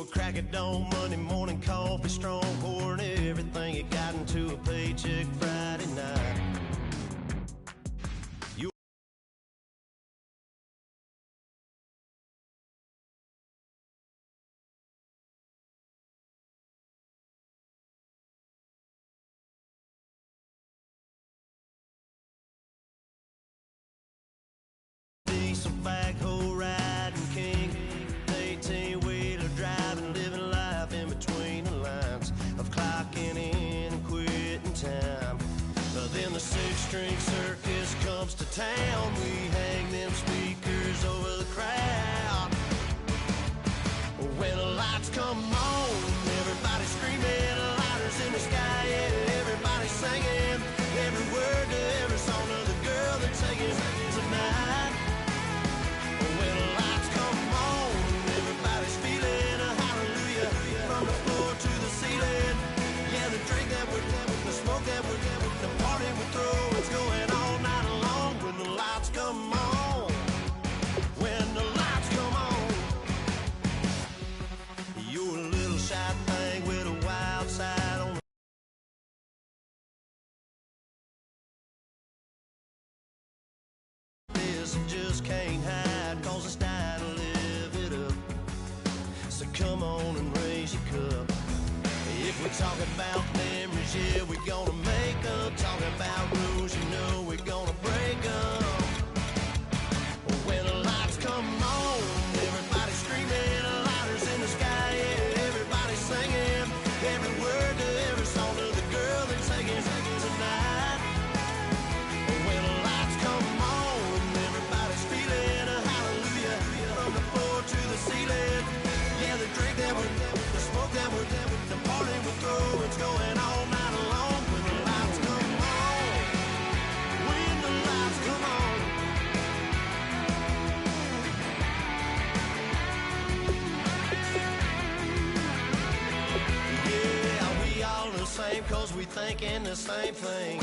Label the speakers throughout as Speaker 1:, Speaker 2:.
Speaker 1: a crack of dawn, Monday morning coffee strong, pouring everything you got into a paycheck Friday night. Diesel backhoe riding king, 18-wheeler driving, living life in between the lines of clocking in and quitting time. Then the six-string circus comes to town. We hang them speakers over the crowd. When the lights come on, everybody screaming, lighters in the sky, yeah, everybody singing every word to every song of the girl they're taking tonight. When the lights come on, everybody's feeling a hallelujah from the floor to the ceiling. Yeah, the drink that we're the smoke that we're the party we throw, it's going all night long. When the lights come on, when the lights come on, you're a little shy thing with a wild side on. This just can't hide, cause it's time to live it up. So come on and raise your cup. If we're talking about memories, yeah, we're gonna make up. Talking about rules, you know we're gonna break up. When the lights come on, everybody's screaming, lighters in the sky, yeah, everybody's singing every word to every song of the girl they're taking tonight. When the lights come on, everybody's feeling a hallelujah from the floor to the ceiling. Yeah, the drink that we're the smoke that we're the party we throw, it's going all night long. When the lights come on, when the lights come on. Yeah, we all the same cause we thinking the same thing.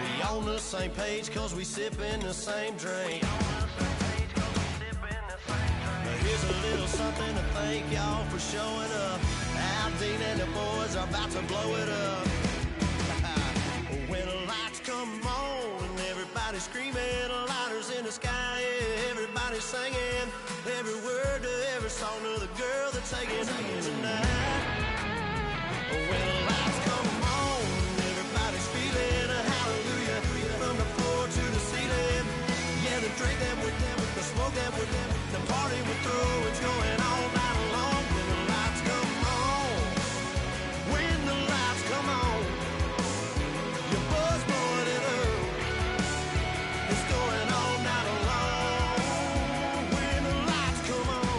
Speaker 1: We on the same page cause we sipping the same drink. Here's a little something to thank y'all for showing up. Al Dean and the boys are about to blow it up. When the lights come on and everybody's screaming, lighters in the sky, yeah, everybody's singing every word to every song of the girl they're taking tonight. When the lights come on, everybody's feeling a hallelujah from the floor to the ceiling. Yeah, the drink that we're the smoke that we're the party we throw, it's going all night long. When the lights come on, when the lights come on, your buzz blowing it up, it's going all night long. When the lights come on.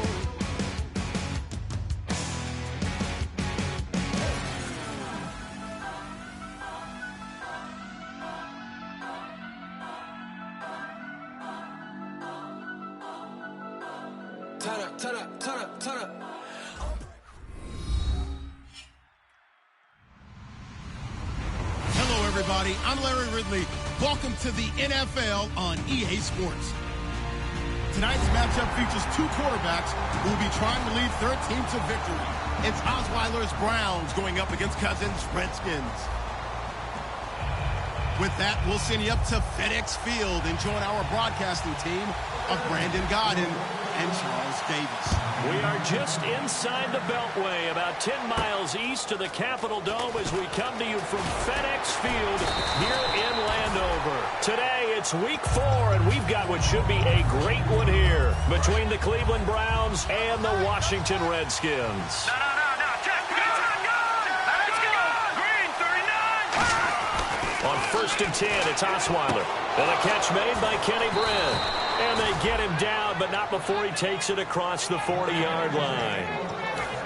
Speaker 2: Turn up.
Speaker 3: Hello, everybody. I'm Larry Ridley. Welcome to the NFL on EA Sports. Tonight's matchup features two quarterbacks who will be trying to lead their team to victory. It's Osweiler's Browns going up against Cousins' Redskins. With that, we'll send you up to FedEx Field and join our broadcasting team of Brandon Godden and Charles Davis.
Speaker 4: We are just inside the Beltway, about 10 miles east of the Capitol Dome as we come to you from FedEx Field here in Landover. Today, it's week 4, and we've got what should be a great one here between the Cleveland Browns and the Washington Redskins. On 1st and 10, it's Osweiler. And a catch made by Kenny Brent. And they get him down, but not before he takes it across the 40-yard line.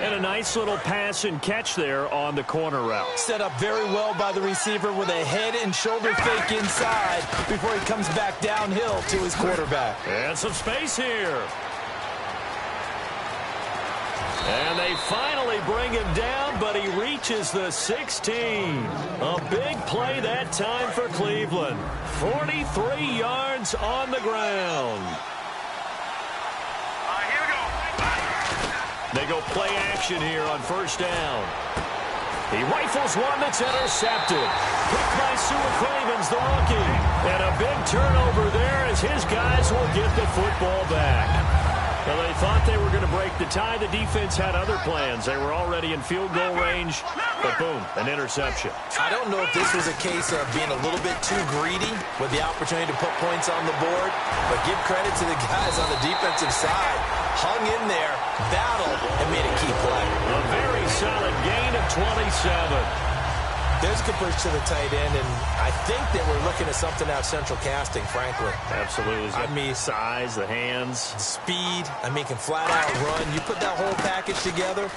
Speaker 4: And a nice little pass and catch there on the corner route.
Speaker 2: Set up very well by the receiver with a head and shoulder fake inside before he comes back downhill to his quarterback.
Speaker 4: And some space here. And they finally bring him down, but he reaches the 16. A big play that time for Cleveland. 43 yards on the ground.
Speaker 5: Here we go.
Speaker 4: They go play action here on first down. He rifles one that's intercepted. Picked by Sua Cravens, the rookie. And a big turnover there as his guys will get the football back. Well, they thought they were going to break the tie. The defense had other plans. They were already in field goal range, but boom, an interception.
Speaker 2: I don't know if this was a case of being a little bit too greedy with the opportunity to put points on the board, but give credit to the guys on the defensive side. Hung in there, battled, and made a key play.
Speaker 4: A very solid gain of 27.
Speaker 2: There's a good push to the tight end, and I think that we're looking at something out of Central Casting, frankly.
Speaker 4: Absolutely.
Speaker 2: I mean,
Speaker 4: size, the hands.
Speaker 2: Speed. I mean, can flat out run. You put that whole package together,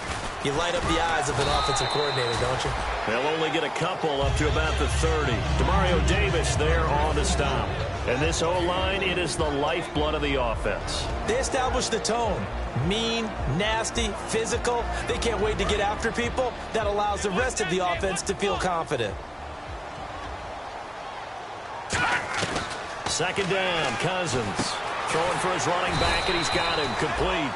Speaker 2: you light up the eyes of an offensive coordinator, don't you?
Speaker 4: They'll only get a couple up to about the 30. Demario Davis there on the stop. And this O-line, it is the lifeblood of the offense.
Speaker 2: They established the tone. Mean, nasty, physical. They can't wait to get after people. That allows the rest of the offense to feel confident.
Speaker 4: Second down, Cousins. Throwing for his running back, and he's got him complete.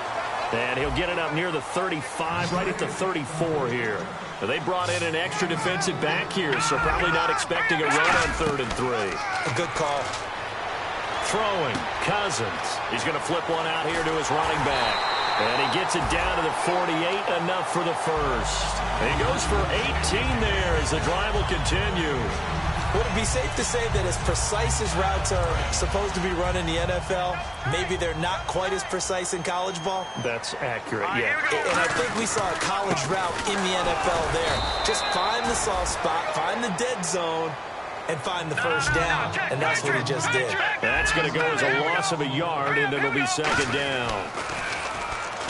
Speaker 4: And he'll get it up near the 35, right at the 34 here. They brought in an extra defensive back here, so probably not expecting a run on 3rd and 3.
Speaker 2: A good call.
Speaker 4: Throwing, Cousins. He's going to flip one out here to his running back. And he gets it down to the 48, enough for the first. And he goes for 18 there as the drive will continue.
Speaker 2: Would it be safe to say that as precise as routes are supposed to be run in the NFL, maybe they're not quite as precise in college ball?
Speaker 4: That's accurate, yeah.
Speaker 2: And I think we saw a college route in the NFL there. Just find the soft spot, find the dead zone, and find the first down. And that's what he just did.
Speaker 4: That's going to go as a loss of a yard, and it'll be second down.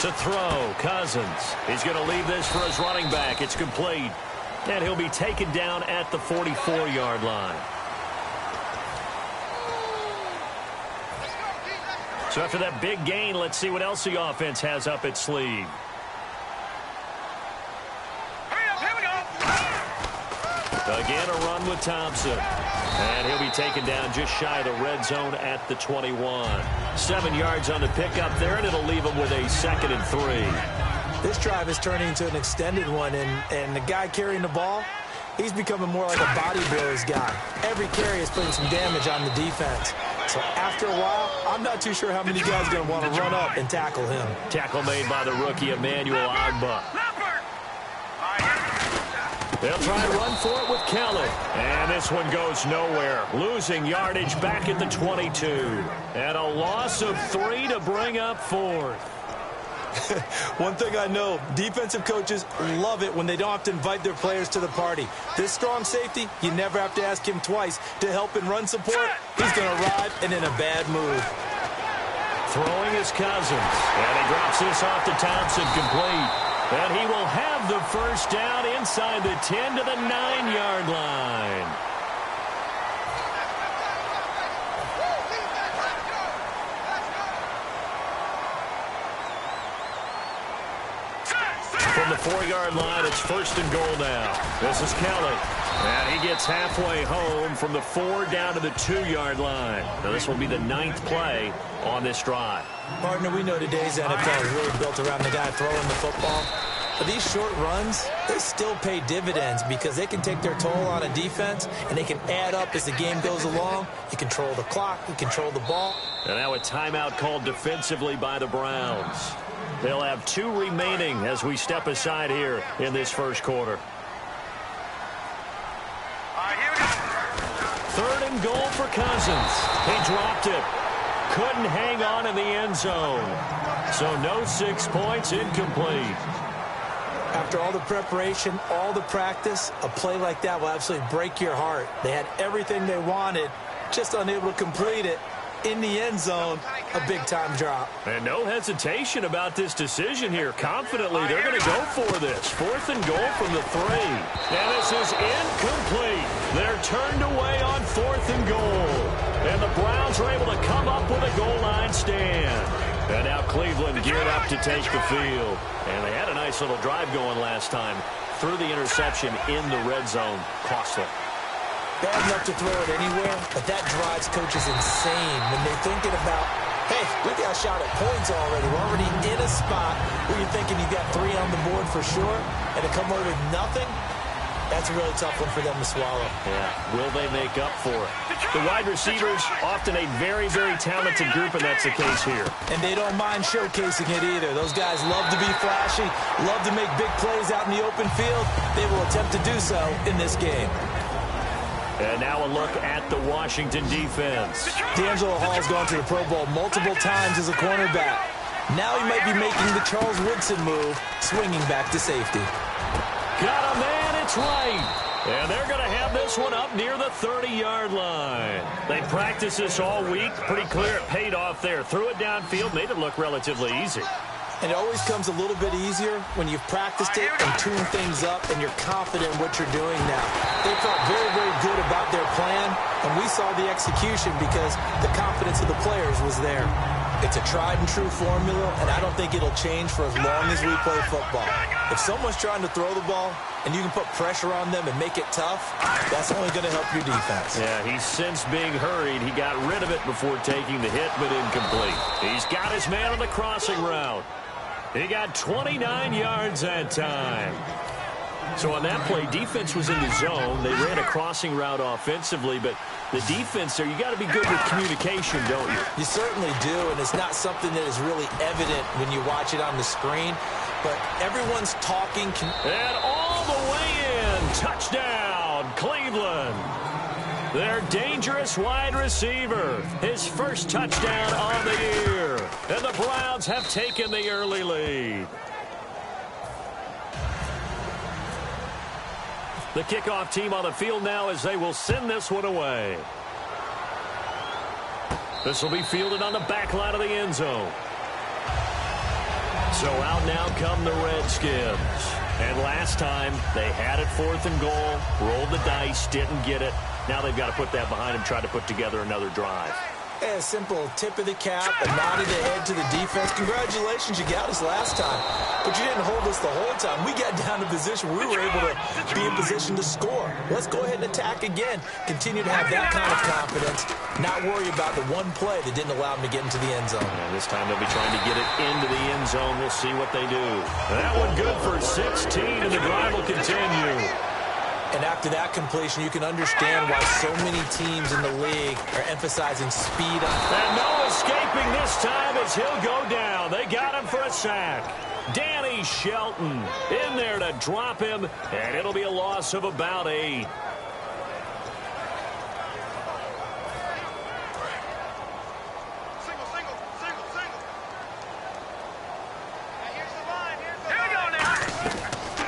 Speaker 4: To throw, Cousins. He's going to leave this for his running back. It's complete. And he'll be taken down at the 44-yard line. So after that big gain, let's see what else the offense has up its sleeve. Again, a run with Thompson. And he'll be taken down just shy of the red zone at the 21. 7 yards on the pickup there, and it'll leave him with a 2nd and 3.
Speaker 2: This drive is turning into an extended one, and the guy carrying the ball, he's becoming more like a body blows guy. Every carry is putting some damage on the defense. So after a while, I'm not too sure how many guys are going to want to run up and tackle him.
Speaker 4: Tackle made by the rookie Emmanuel Agba. They'll try to run for it with Kelly. And this one goes nowhere. Losing yardage back at the 22. And a loss of 3 to bring up 4th.
Speaker 2: One thing I know, defensive coaches love it when they don't have to invite their players to the party. This strong safety, you never have to ask him twice to help in run support. He's going to arrive and in a bad move.
Speaker 4: Throwing his Cousins. And he drops this off to Thompson, complete. And he will have the first down inside the 10 to the 9-yard line. From the 4-yard line, it's 1st and goal now. This is Kelly. And he gets halfway home from the 4 down to the 2-yard line. Now this will be the 9th play on this drive.
Speaker 2: Partner, we know today's NFL is really built around the guy throwing the football. But these short runs, they still pay dividends because they can take their toll on a defense, and they can add up as the game goes along. You control the clock, you control the ball.
Speaker 4: And now a timeout called defensively by the Browns. They'll have 2 remaining as we step aside here in this first quarter. 3rd and goal for Cousins. He dropped it. Couldn't hang on in the end zone. So no 6 points, incomplete.
Speaker 2: After all the preparation, all the practice, a play like that will absolutely break your heart. They had everything they wanted, just unable to complete it. In the end zone, a big-time drop.
Speaker 4: And no hesitation about this decision here. Confidently, they're going to go for this. 4th and goal from the 3. And this is incomplete. They're turned away on 4th and goal. And the Browns are able to come up with a goal line stand. And now Cleveland geared up to take the field. And they had a nice little drive going last time. Threw the interception in the red zone. Costly.
Speaker 2: Bad enough to throw it anywhere, but that drives coaches insane when they're thinking about Hey, we got shot at points already. We're already in a spot where you're thinking you got 3 on the board for sure, and to come away with nothing, that's a really tough one for them to swallow.
Speaker 4: Yeah, will they make up for it? The wide receivers, often a very, very talented group, and that's the case here.
Speaker 2: And they don't mind showcasing it either. Those guys love to be flashy, love to make big plays out in the open field. They will attempt to do so in this game.
Speaker 4: And now a look at the Washington defense.
Speaker 2: D'Angelo Hall's gone to the Pro Bowl multiple times as a cornerback. Now he might be making the Charles Woodson move, swinging back to safety.
Speaker 4: Got a man, it's right. And they're going to have this one up near the 30-yard line. They practiced this all week. Pretty clear it paid off there. Threw it downfield, made it look relatively easy.
Speaker 2: And it always comes a little bit easier when you've practiced it and tuned things up and you're confident in what you're doing now. They felt very, very good about their plan, and we saw the execution because the confidence of the players was there. It's a tried-and-true formula, and I don't think it'll change for as long as we play football. If someone's trying to throw the ball and you can put pressure on them and make it tough, that's only going to help your defense.
Speaker 4: Yeah, he's since being hurried. He got rid of it before taking the hit, but incomplete. He's got his man on the crossing route. He got 29 yards that time. So on that play, defense was in the zone. They ran a crossing route offensively, but the defense there, you got to be good with communication, don't you?
Speaker 2: You certainly do, and it's not something that is really evident when you watch it on the screen, but everyone's talking.
Speaker 4: And all the way in, touchdown, Cleveland. Their dangerous wide receiver, his first touchdown on the year. And the Browns have taken the early lead. The kickoff team on the field now as they will send this one away. This will be fielded on the back line of the end zone. So out now come the Redskins. And last time they had it 4th and goal, rolled the dice, didn't get it. Now they've got to put that behind them, try to put together another drive.
Speaker 2: A simple tip of the cap, a nod of the head to the defense. Congratulations, you got us last time. But you didn't hold us the whole time. We got down to position. We were able to be in position to score. Let's go ahead and attack again. Continue to have that kind of confidence. Not worry about the one play that didn't allow them to get into the end zone.
Speaker 4: And this time they'll be trying to get it into the end zone. We'll see what they do. That one good for 16, and the drive will continue.
Speaker 2: And after that completion, you can understand why so many teams in the league are emphasizing speed on.
Speaker 4: And no escaping this time as he'll go down. They got him for a sack. Danny Shelton in there to drop him, and it'll be a loss of about 8.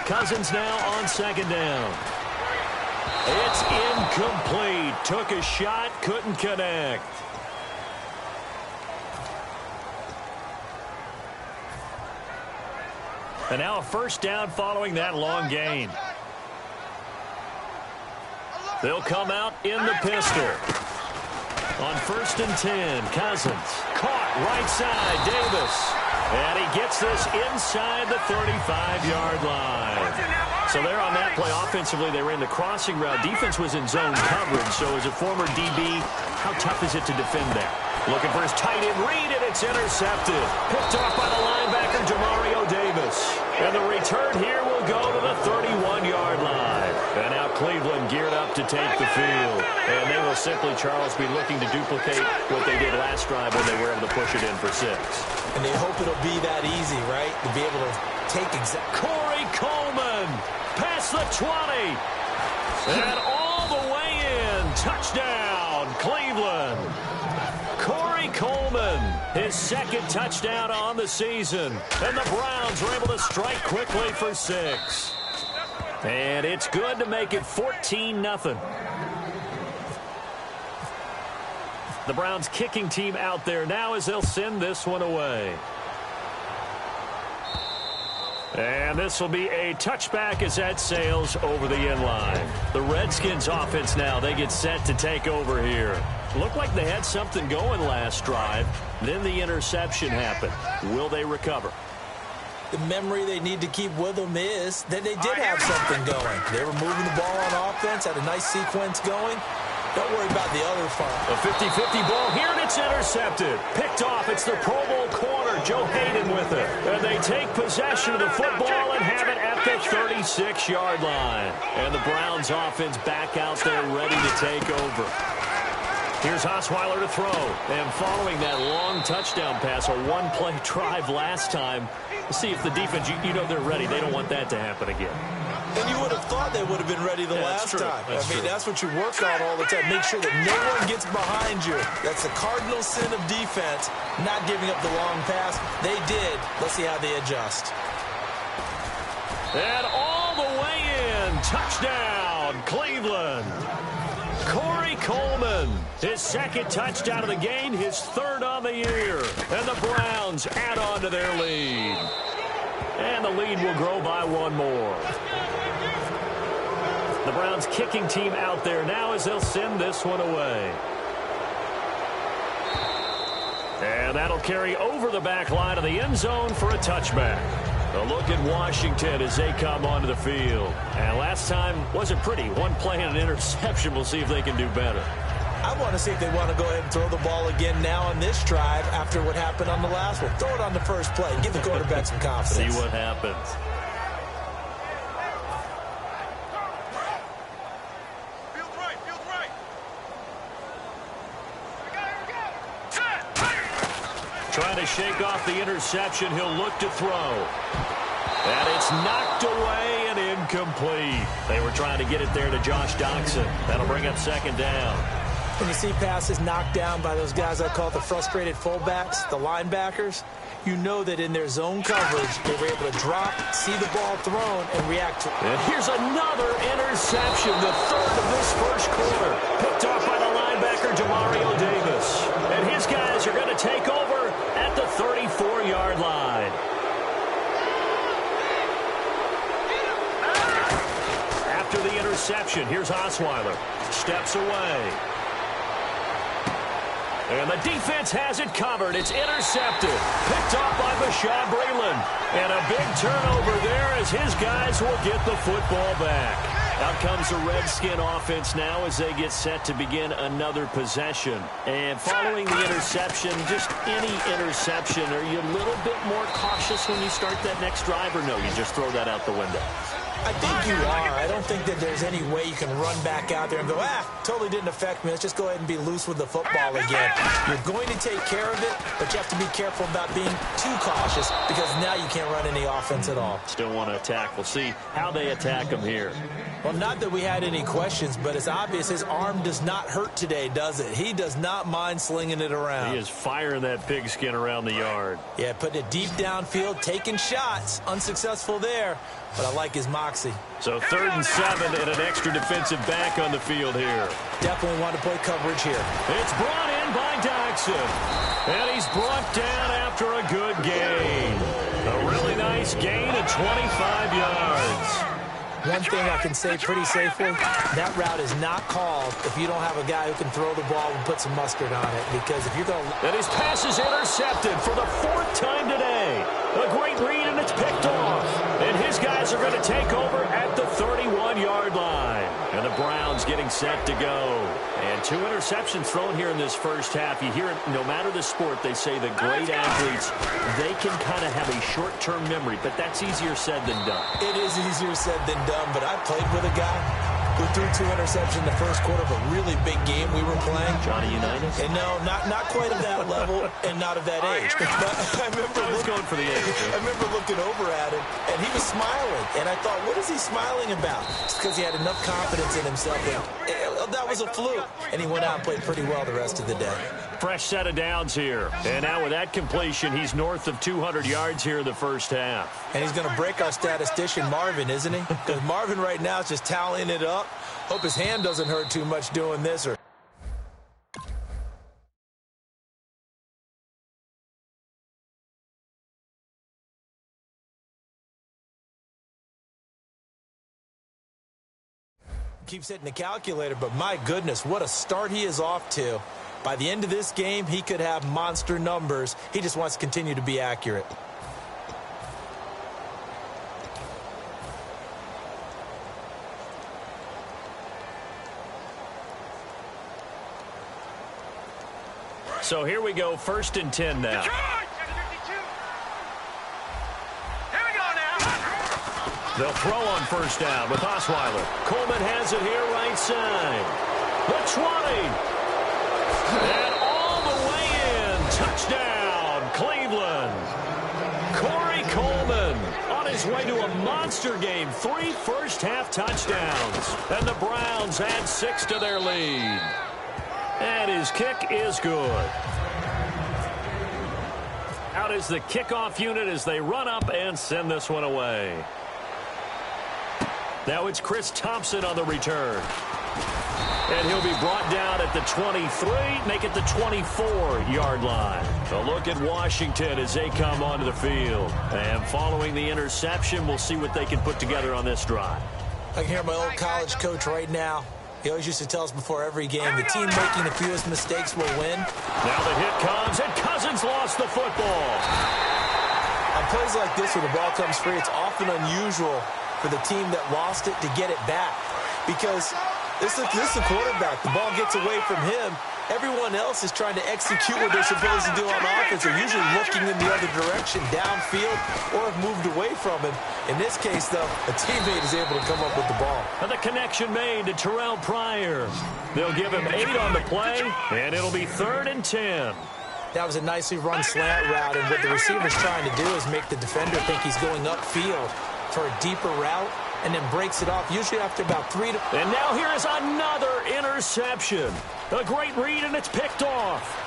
Speaker 4: Cousins now on 2nd down. It's incomplete. Took a shot, couldn't connect. And now a first down following that long gain. They'll come out in the pistol. On 1st and 10, Cousins. Caught right side, Davis. And he gets this inside the 35-yard line. So there on that play, offensively, they ran the crossing route. Defense was in zone coverage, so as a former DB, how tough is it to defend that? Looking for his tight end read, and it's intercepted. Picked off by the linebacker, Jamario Davis. And the return here will go to the 31-yard line. And now Cleveland geared up to take the field. And they will simply, Charles, be looking to duplicate what they did last drive when they were able to push it in for 6.
Speaker 2: And they hope it'll be that easy, right? To be able to take
Speaker 4: Corey Coleman past the 20. And all the way in. Touchdown, Cleveland. Corey Coleman, his 2nd touchdown on the season. And the Browns were able to strike quickly for 6. And it's good to make it 14-0. The Browns kicking team out there now as they'll send this one away. And this will be a touchback as that sails over the end line. The Redskins offense now, they get set to take over here. Looked like they had something going last drive. Then the interception happened. Will they recover?
Speaker 2: The memory they need to keep with them is that they did have something going. They were moving the ball on offense, had a nice sequence going. Don't worry about the other fun.
Speaker 4: A 50-50 ball here, and it's intercepted. Picked off. It's the Pro Bowl corner, Joe Hayden with it. And they take possession of the football and have it at the 36-yard line. And the Browns offense back out there ready to take over. Here's Osweiler to throw. And following that long touchdown pass, a one-play drive last time, we'll see if the defense, you know they're ready. They don't want that to happen again.
Speaker 2: And you would have thought they would have been ready the last time. That's what you work on all the time. Make sure that no one gets behind you. That's the cardinal sin of defense, not giving up the long pass. They did. Let's see how they adjust.
Speaker 4: And all the way in. Touchdown, Cleveland. Corey Coleman, his second touchdown of the game, his third on the year. And the Browns add on to their lead. And the lead will grow by one more. The Browns kicking team out there now as they'll send this one away. And that'll carry over the back line of the end zone for a touchback. A look at Washington as they come onto the field. And last time wasn't pretty. One play and an interception. We'll see if they can do better.
Speaker 2: I want to see if they want to go ahead and throw the ball again now on this drive after what happened on the last one. Throw it on the first play. Give the quarterback some confidence.
Speaker 4: See what happens. Trying to shake off the interception. He'll look to throw. And it's knocked away and incomplete. They were trying to get it there to Josh Doctson. That'll bring up second down.
Speaker 2: When you see passes knocked down by those guys I call the frustrated fullbacks, the linebackers, you know that in their zone coverage, they were able to drop, see the ball thrown, and react to it.
Speaker 4: And here's another interception, the third of this first quarter. Picked off by the linebacker, Demario Davis. And his guys are going to take over at the 34-yard line. After the interception, here's Osweiler. Steps away. And the defense has it covered. It's intercepted. Picked off by Bashaud Breeland. And a big turnover there as his guys will get the football back. Out comes the Redskin offense now as they get set to begin another possession. And following the interception, just any interception, are you a little bit more cautious when you start that next drive, or no, you just throw that out the window?
Speaker 2: I think you are. I don't think that there's any way you can run back out there and go, totally didn't affect me. Let's just go ahead and be loose with the football again. You're going to take care of it, but you have to be careful about being too cautious because now you can't run any offense at all.
Speaker 4: Still want to attack. We'll see how they attack him here.
Speaker 2: Well, not that we had any questions, but it's obvious his arm does not hurt today, does it? He does not mind slinging it around.
Speaker 4: He is firing that pigskin around the yard.
Speaker 2: Yeah, putting it deep downfield, taking shots. Unsuccessful there, but I like his moxie.
Speaker 4: So 3rd and 7 and an extra defensive back on the field here.
Speaker 2: Definitely want to play coverage here.
Speaker 4: It's brought in by Doctson. And he's brought down after a good gain. A really nice gain of 25 yards.
Speaker 2: One thing I can say pretty safely, that route is not called if you don't have a guy who can throw the ball and put some mustard on it. Because if you're going to...
Speaker 4: And his pass is intercepted for the 4th time today. A great read, and it's picked off. And his guys are going to take over at the 31-yard line. And the Browns getting set to go. And 2 interceptions thrown here in this first half. You hear it, no matter the sport, they say the great athletes, they can kind of have a short-term memory, but that's easier said than done.
Speaker 2: It is easier said than done, but I played with a guy who threw 2 interceptions in the first quarter of a really big game we were playing.
Speaker 4: Johnny Unitas?
Speaker 2: And no, not quite at that level and not of that age. But I remember
Speaker 4: going for the age.
Speaker 2: I remember looking over at him, and he was smiling. And I thought, what is he smiling about? It's because he had enough confidence in himself. And that was a fluke. And he went out and played pretty well the rest of the day.
Speaker 4: Fresh set of downs here. And now with that completion, he's north of 200 yards here in the first half.
Speaker 2: And he's going to break our statistician, Marvin, isn't he? Because Marvin right now is just tallying it up. Hope his hand doesn't hurt too much doing this. Or keeps hitting the calculator, but my goodness, what a start he is off to. By the end of this game, he could have monster numbers. He just wants to continue to be accurate.
Speaker 4: So here we go, 1st and 10 now. They'll throw on 1st down with Osweiler. Coleman has it here right side. The 20. And all the way in. Touchdown, Cleveland. Corey Coleman on his way to a monster game. 3 first-half touchdowns. And the Browns add 6 to their lead. And his kick is good. Out is the kickoff unit as they run up and send this one away. Now it's Chris Thompson on the return. And he'll be brought down at the 23, make it the 24-yard line. A look at Washington as they come onto the field. And following the interception, we'll see what they can put together on this drive.
Speaker 2: I can hear my old college coach right now. He always used to tell us before every game, the team making the fewest mistakes will win.
Speaker 4: Now the hit comes, and Cousins lost the football.
Speaker 2: On plays like this where the ball comes free, it's often unusual for the team that lost it to get it back. Because this is a quarterback. The ball gets away from him. Everyone else is trying to execute what they're supposed to do on offense. They're usually looking in the other direction, downfield, or have moved away from him. In this case, though, a teammate is able to come up with the ball.
Speaker 4: And the connection made to Terrell Pryor. They'll give him 8 on the play, and it'll be 3rd and 10.
Speaker 2: That was a nicely run slant route, and what the receiver's trying to do is make the defender think he's going upfield for a deeper route, and then breaks it off, usually after about 3 to...
Speaker 4: And now here is another interception. A great read, and it's picked off.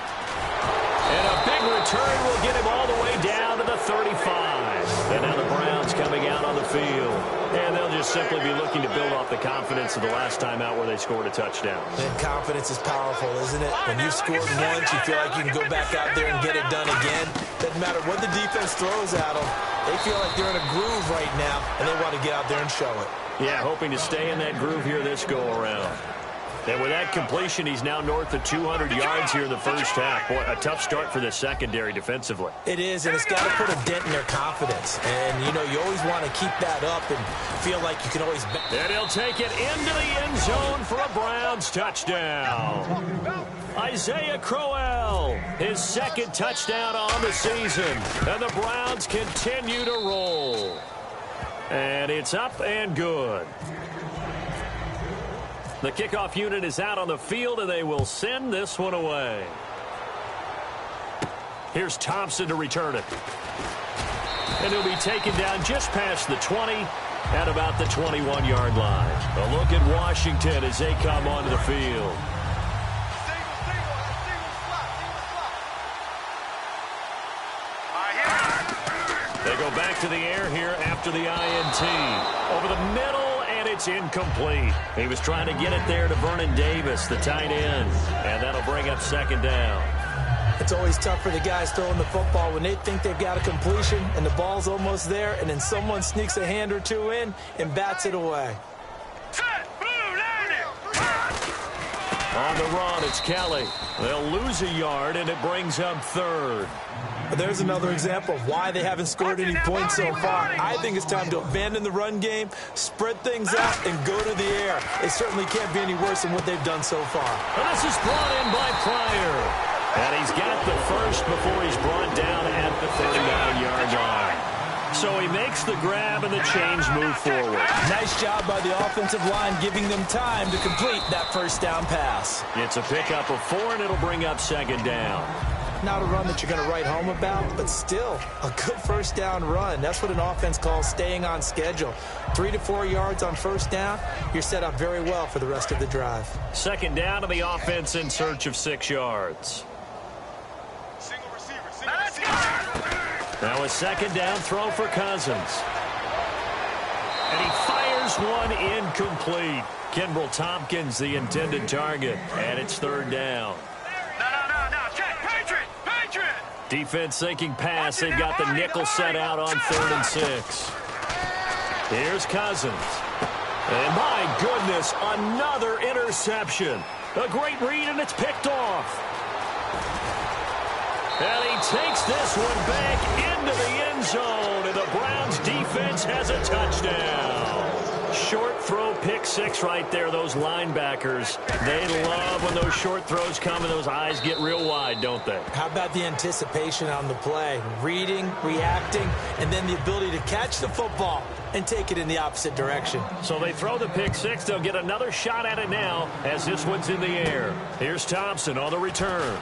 Speaker 4: And a big return will get him all the way down to the 35. And now the Browns coming out on the field. And they'll just simply be looking to build off the confidence of the last time out where they scored a touchdown.
Speaker 2: And confidence is powerful, isn't it? When you've scored once, you feel like you can go back out there and get it done again. Doesn't matter what the defense throws at them. They feel like they're in a groove right now, and they want to get out there and show it.
Speaker 4: Yeah, hoping to stay in that groove here this go-around. And with that completion, he's now north of 200 yards here in the first half. Boy, a tough start for the secondary defensively.
Speaker 2: It is, and it's got to put a dent in their confidence. And, you know, you always want to keep that up and feel like you can always...
Speaker 4: And he'll take it into the end zone for a Browns touchdown. Isaiah Crowell, his 2nd touchdown on the season. And the Browns continue to roll. And it's up and good. The kickoff unit is out on the field, and they will send this one away. Here's Thompson to return it. And he'll be taken down just past the 20 at about the 21-yard line. A look at Washington as they come onto the field. They go back to the air here after the INT. Over the middle. It's incomplete. He was trying to get it there to Vernon Davis, the tight end. And that'll bring up 2nd down.
Speaker 2: It's always tough for the guys throwing the football when they think they've got a completion and the ball's almost there, and then someone sneaks a hand or two in and bats it away.
Speaker 4: On the run, it's Kelly. They'll lose a yard, and it brings up 3rd.
Speaker 2: There's another example of why they haven't scored any points so far. I think it's time to abandon the run game, spread things out, and go to the air. It certainly can't be any worse than what they've done so far.
Speaker 4: And this is brought in by Pryor. And he's got the first before he's brought down at the 39-yard line. So he makes the grab and the chains move forward.
Speaker 2: Nice job by the offensive line giving them time to complete that first down pass.
Speaker 4: It's a pickup of 4, and it'll bring up 2nd down.
Speaker 2: Not a run that you're going to write home about, but still a good first down run. That's what an offense calls staying on schedule. 3 to 4 yards on first down, you're set up very well for the rest of the drive.
Speaker 4: 2nd down to the offense in search of 6 yards.
Speaker 3: Single receiver.
Speaker 4: Now a 2nd down throw for Cousins. And he fires one incomplete. Kenbrell Tompkins, the intended target, and it's 3rd down. Defense sinking pass. They've got the nickel set out on 3rd and 6. Here's Cousins. And my goodness, another interception. A great read, and it's picked off. And he takes this one back into the end zone, and the Browns defense has a touchdown. short throw pick six right there. Those linebackers, they love when those short throws come and those eyes get real wide, don't they?
Speaker 2: How about the anticipation on the play? Reading, reacting, and then the ability to catch the football and take it in the opposite direction.
Speaker 4: So they throw the pick six. They'll get another shot at it now as this one's in the air. Here's Thompson on the return.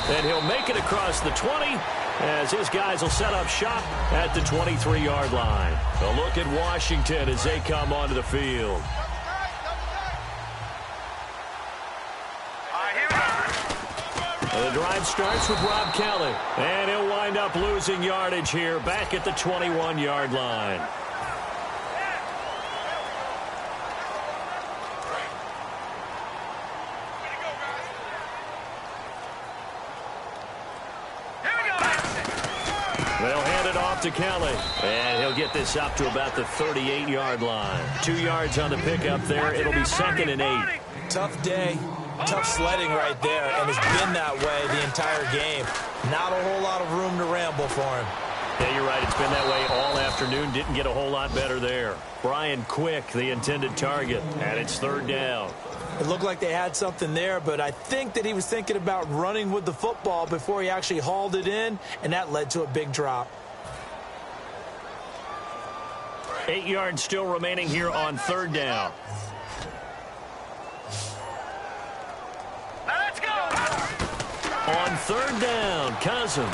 Speaker 4: And he'll make it across the 20 as his guys will set up shop at the 23-yard line. A look at Washington as they come onto the field. The drive starts with Rob Kelly, and he'll wind up losing yardage here back at the 21-yard line. They'll hand it off to Kelly, and he'll get this up to about the 38-yard line. 2 yards on the pickup there. It'll be 2nd and 8.
Speaker 2: Tough day. Tough sledding right there, and it's been that way the entire game. Not a whole lot of room to ramble for him.
Speaker 4: Yeah, you're right. It's been that way all afternoon. Didn't get a whole lot better there. Brian Quick, the intended target, and it's 3rd down.
Speaker 2: It looked like they had something there, but I think that he was thinking about running with the football before he actually hauled it in, and that led to a big drop.
Speaker 4: 8 yards still remaining here on 3rd down. On 3rd down, Cousins.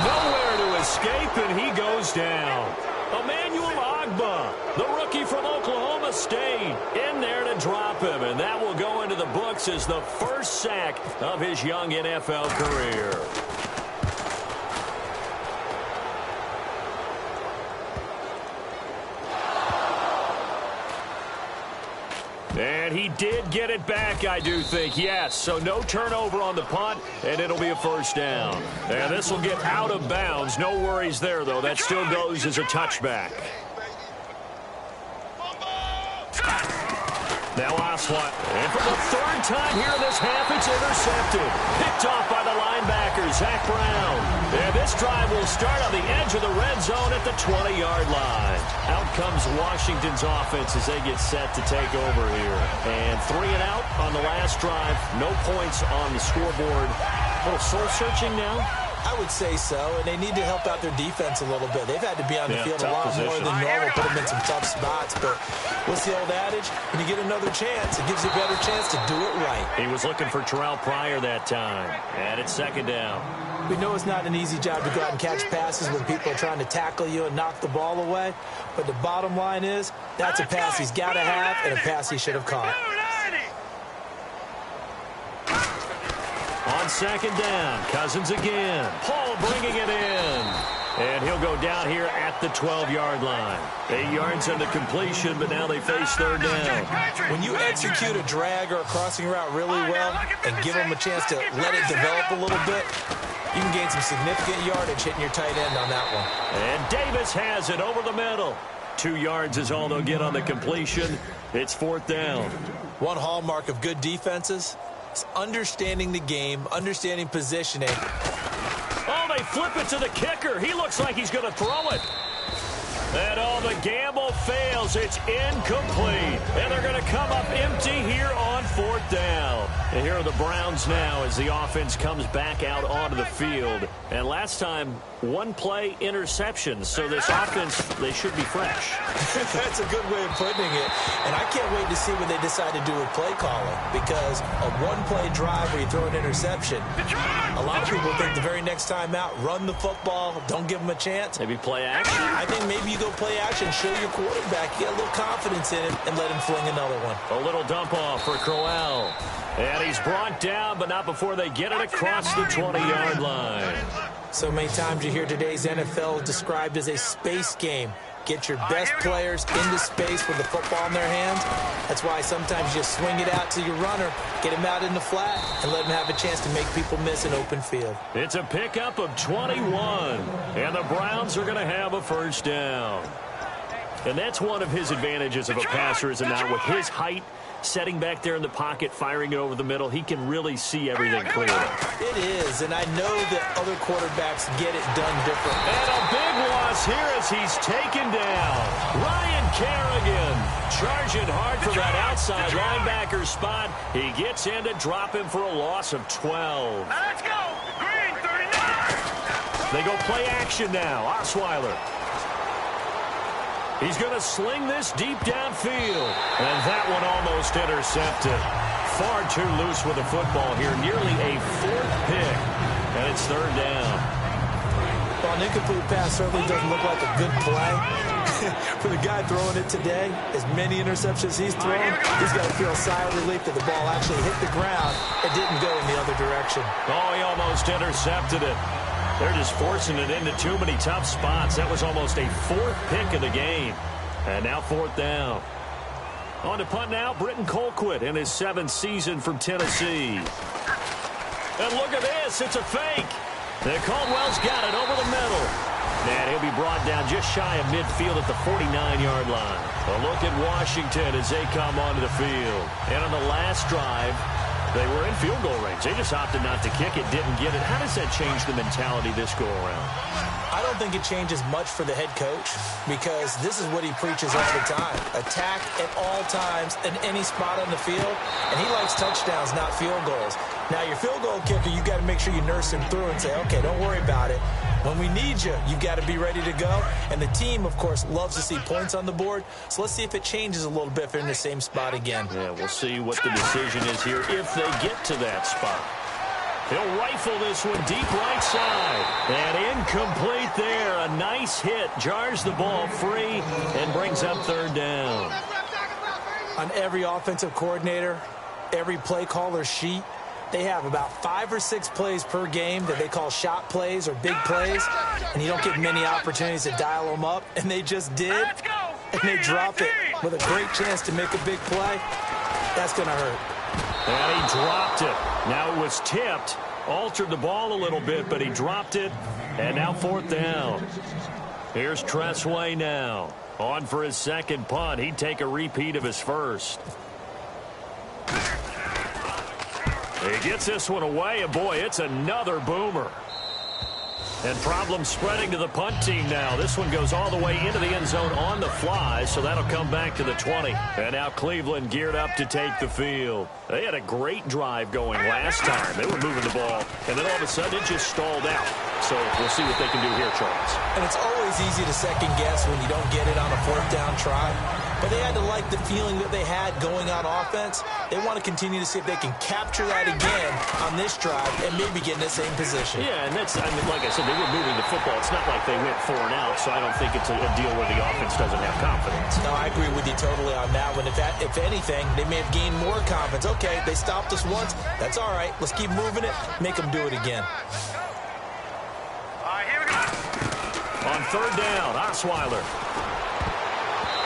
Speaker 4: Nowhere to escape, and he goes down. Emmanuel Ogbah, the rookie from Oklahoma State, in there to drop him, and that will go into the books as the first sack of his young NFL career. And he did get it back, I do think, yes. So no turnover on the punt, and it'll be a 1st down. And this will get out of bounds. No worries there, though. That still goes as a touchback. Now Oswalt. And for the 3rd time here in this half, it's intercepted. Picked off by the linebacker, Zach Brown. And this drive will start on the edge of the red zone at the 20-yard line. Out comes Washington's offense as they get set to take over here. And 3 and out on the last drive. No points on the scoreboard. A little soul-searching now.
Speaker 2: I would say so, and they need to help out their defense a little bit. They've had to be on the field a lot more than normal, put them in some tough spots. But what's the old adage? When you get another chance, it gives you a better chance to do it right.
Speaker 4: He was looking for Terrell Pryor that time, and it's 2nd down.
Speaker 2: We know it's not an easy job to go out and catch passes when people are trying to tackle you and knock the ball away. But the bottom line is, that's a pass he's got to have and a pass he should have caught.
Speaker 4: On 2nd down, Cousins again. Paul bringing it in. And he'll go down here at the 12-yard line. 8 yards on the completion, but now they face 3rd down.
Speaker 2: When you execute a drag or a crossing route really well and give them a chance to let it develop a little bit, you can gain some significant yardage hitting your tight end on that one.
Speaker 4: And Davis has it over the middle. 2 yards is all they'll get on the completion. It's 4th down.
Speaker 2: One hallmark of good defenses is understanding the game, understanding positioning.
Speaker 4: Oh, they flip it to the kicker. He looks like he's going to throw it. And the gamble fails. It's incomplete. And they're going to come up empty here on 4th down. And here are the Browns now as the offense comes back out onto the field. And last time, 1 play interception. So this offense, they should be fresh.
Speaker 2: That's a good way of putting it. And I can't wait to see what they decide to do with play calling. Because a 1-play drive where you throw an interception, a lot of people think the very next time out, run the football, don't give them a chance.
Speaker 4: Maybe play action.
Speaker 2: I think maybe you go play action, show your quarterback, get a little confidence in it, and let him fling another one.
Speaker 4: A little dump off for Crowell. And he's brought down, but not before they get it across the 20-yard line.
Speaker 2: So many times you hear today's NFL described as a space game. Get your best players into space with the football in their hands. That's why sometimes you swing it out to your runner, get him out in the flat, and let him have a chance to make people miss an open field.
Speaker 4: It's a pickup of 21, and the Browns are going to have a 1st down. And that's one of his advantages of a passer, is not with his height, setting back there in the pocket, firing it over the middle. He can really see everything clearly.
Speaker 2: It is, and I know that other quarterbacks get it done differently.
Speaker 4: And a big loss here as he's taken down. Ryan Kerrigan charging hard for that outside linebacker spot. He gets in to drop him for a loss of 12.
Speaker 5: Now let's go. Green 39.
Speaker 4: They go play action now. Osweiler. He's going to sling this deep downfield. And that one almost intercepted. Far too loose with the football here. Nearly a fourth pick. And it's third down.
Speaker 2: Well, an incomplete pass certainly doesn't look like a good play. For the guy throwing it today, as many interceptions he's thrown, he's got to feel a sigh of relief that the ball actually hit the ground and didn't go in the other direction.
Speaker 4: Oh, he almost intercepted it. They're just forcing it into too many tough spots. That was almost a fourth pick of the game. And now fourth down. On to punt now, Britton Colquitt in his 7th season from Tennessee. And look at this, it's a fake. And Caldwell's got it over the middle. And he'll be brought down just shy of midfield at the 49-yard line. A look at Washington as they come onto the field. And on the last drive, they were in field goal range. They just opted not to kick it, didn't get it. How does that change the mentality this go around?
Speaker 2: I don't think it changes much for the head coach because this is what he preaches all the time. Attack at all times in any spot on the field, and he likes touchdowns, not field goals. Now, your field goal kicker, you got to make sure you nurse him through and say, okay, don't worry about it. When we need you, you got to be ready to go. And the team, of course, loves to see points on the board. So let's see if it changes a little bit if they're in the same spot again.
Speaker 4: Yeah, we'll see what the decision is here if they get to that spot. He'll rifle this one deep right side. And incomplete there. A nice hit. Jars the ball free and brings up third down.
Speaker 2: On every offensive coordinator, every play caller sheet, they have about 5 or 6 plays per game that they call shot plays or big plays, and you don't get many opportunities to dial them up, and they just did, and they drop it with a great chance to make a big play. That's going to hurt.
Speaker 4: And he dropped it. Now it was tipped, altered the ball a little bit, but he dropped it, and now fourth down. Here's Tressway now. On for his second punt. He'd take a repeat of his first. He gets this one away, and boy, it's another boomer. And problems spreading to the punt team now. This one goes all the way into the end zone on the fly, so that'll come back to the 20. And now Cleveland geared up to take the field. They had a great drive going last time. They were moving the ball, and then all of a sudden it just stalled out. So we'll see what they can do here, Charles.
Speaker 2: And it's always easy to second guess when you don't get it on a fourth down try. But they had to like the feeling that they had going on offense. They want to continue to see if they can capture that again on this drive and maybe get in the same position.
Speaker 4: Yeah, and that's, I mean, like I said, they were moving the football. It's not like they went 4 and out, so I don't think it's a deal where the offense doesn't have confidence.
Speaker 2: No, I agree with you totally on that one. If anything, they may have gained more confidence. Okay, they stopped us once. That's all right. Let's keep moving it. Make them do it again.
Speaker 5: All right, here we go.
Speaker 4: On third down, Osweiler.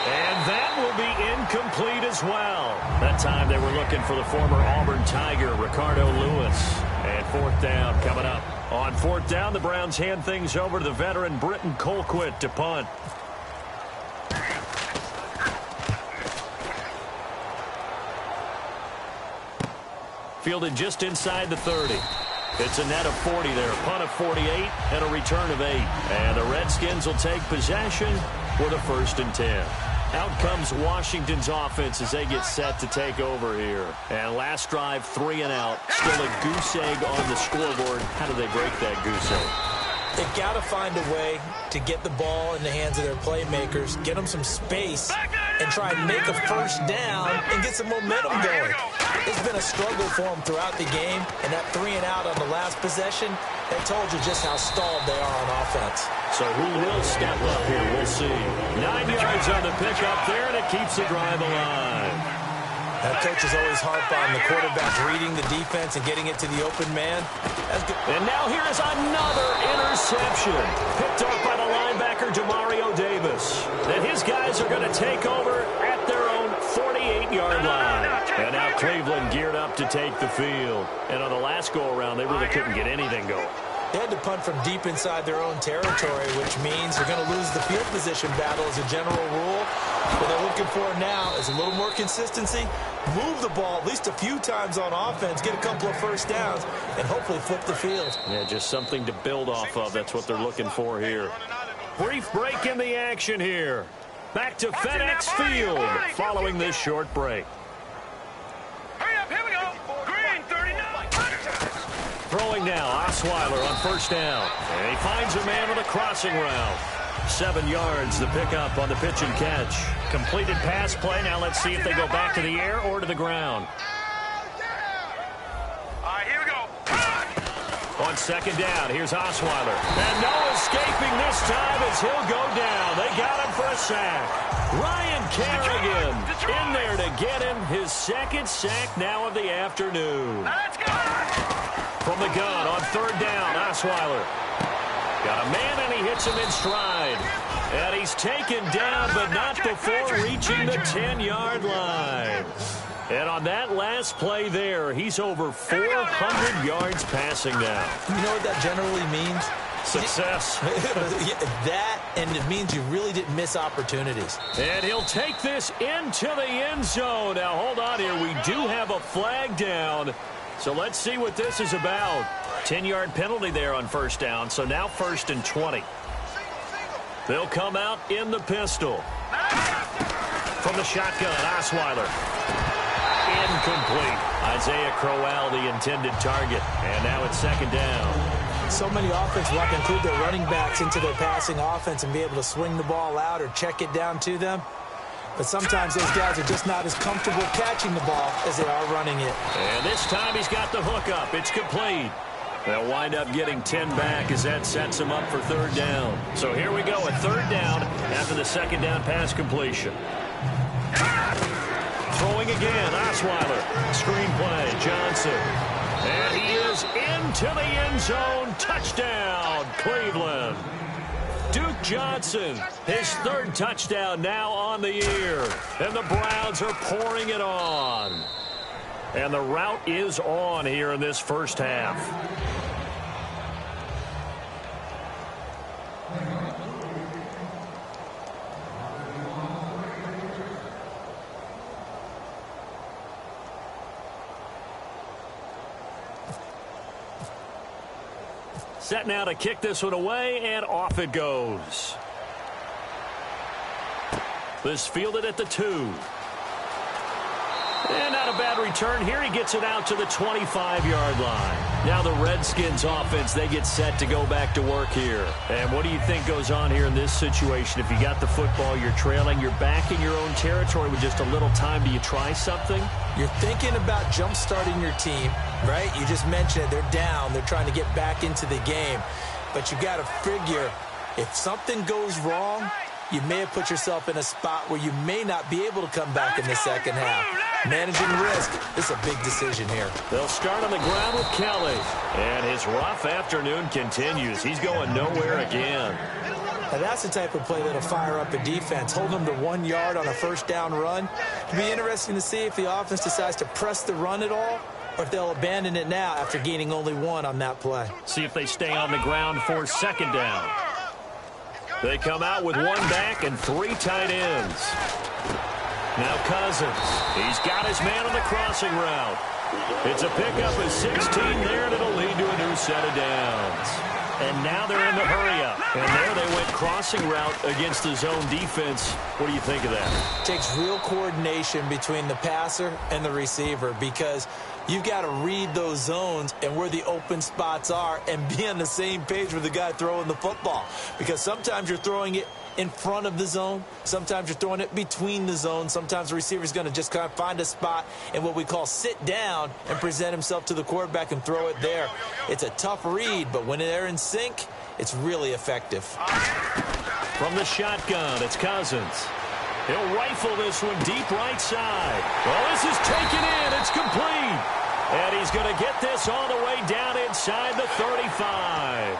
Speaker 4: And that will be incomplete as well. That time they were looking for the former Auburn Tiger, Ricardo Lewis. And fourth down coming up. On fourth down, the Browns hand things over to the veteran Britton Colquitt to punt. Fielded just inside the 30. It's a net of 40 there, a punt of 48, and a return of 8. And the Redskins will take possession with a 1st and 10. Out comes Washington's offense as they get set to take over here. And last drive, 3 and out. Still a goose egg on the scoreboard. How do they break that goose egg?
Speaker 2: They've got to find a way to get the ball in the hands of their playmakers, get them some space, and try and make a first down and get some momentum going. It's been a struggle for them throughout the game, and that 3 and out on the last possession, that told you just how stalled they are on offense.
Speaker 4: So who will step up here? We'll see. 9 yards on the pickup there, and it keeps the drive alive.
Speaker 2: That coach is always harp on the quarterback reading the defense and getting it to the open man. That's good.
Speaker 4: And now here is another interception. Picked up by the linebacker, Demario Davis. And his guys are going to take over at their own 48-yard line. And now Cleveland geared up to take the field. And on the last go-around, they really couldn't get anything going.
Speaker 2: They had to punt from deep inside their own territory, which means they're going to lose the field position battle as a general rule. What they're looking for now is a little more consistency, move the ball at least a few times on offense, get a couple of first downs, and hopefully flip the field.
Speaker 4: Yeah, just something to build off of. That's what they're looking for here. Brief break in the action here. Back to FedEx Field following this short break.
Speaker 5: Hurry up, here we go. Green 39.
Speaker 4: Throwing now, Osweiler on first down. And he finds a man on the crossing route. 7 yards the pickup on the pitch and catch. Completed pass play. Now let's see if they go back to the air or to the ground.
Speaker 5: All right, here we go.
Speaker 4: On second down, here's Osweiler. And no escaping this time as he'll go down. They got him for a sack. Ryan Kerrigan in there to get him his second sack now of the afternoon.
Speaker 5: Now let's go.
Speaker 4: From the gun on third down, Osweiler. Got a man and he hits him in stride. And he's taken down, but not before reaching the 10-yard line. And on that last play there, he's over 400 yards passing now.
Speaker 2: You know what that generally means?
Speaker 4: Success.
Speaker 2: That, and it means you really didn't miss opportunities.
Speaker 4: And he'll take this into the end zone. Now, hold on here. We do have a flag down. So let's see what this is about. 10-yard penalty there on first down. So now 1st and 20. They'll come out in the pistol. From the shotgun, Osweiler. Incomplete. Isaiah Crowell, the intended target. And now it's 2nd down.
Speaker 2: So many offenses want to include their running backs into their passing offense and be able to swing the ball out or check it down to them. But sometimes those guys are just not as comfortable catching the ball as they are running it.
Speaker 4: And this time he's got the hook up. It's complete. They'll wind up getting 10 back as that sets them up for 3rd down. So here we go, a 3rd down after the 2nd down pass completion. Throwing again, Osweiler. Screen play, Johnson. And he is into the end zone. Touchdown, Cleveland. Duke Johnson, his 3rd touchdown now on the year. And the Browns are pouring it on. And the route is on here in this first half. Set now to kick this one away, and off it goes. This fielded at the 2. And not a bad return here. He gets it out to the 25-yard line. Now the Redskins offense, they get set to go back to work here. And what do you think goes on here in this situation? If you got the football, you're trailing, you're back in your own territory with just a little time. Do you try something?
Speaker 2: You're thinking about jump-starting your team, right? You just mentioned it. They're down. They're trying to get back into the game. But you got to figure if something goes wrong, you may have put yourself in a spot where you may not be able to come back in the second half. Managing risk is a big decision here.
Speaker 4: They'll start on the ground with Kelly. And his rough afternoon continues. He's going nowhere again.
Speaker 2: Now that's the type of play that'll fire up a defense. Hold them to 1 yard on a first down run. It'll be interesting to see if the offense decides to press the run at all or if they'll abandon it now after gaining only 1 on that play.
Speaker 4: See if they stay on the ground for 2nd down. They come out with 1 back and 3 tight ends. Now Cousins. He's got his man on the crossing route. It's a pickup of 16 there, and it'll lead to a new set of downs. And now they're in the hurry-up. And there they went crossing route against the zone defense. What do you think of that?
Speaker 2: It takes real coordination between the passer and the receiver because you've got to read those zones and where the open spots are and be on the same page with the guy throwing the football. Because sometimes you're throwing it in front of the zone. Sometimes you're throwing it between the zones. Sometimes the receiver's going to just kind of find a spot and what we call sit down and present himself to the quarterback and throw it there. It's a tough read, but when they're in sync, it's really effective.
Speaker 4: From the shotgun, it's Cousins. He'll rifle this one deep right side. Well, this is taken in. It's complete. And he's going to get this all the way down inside the 35.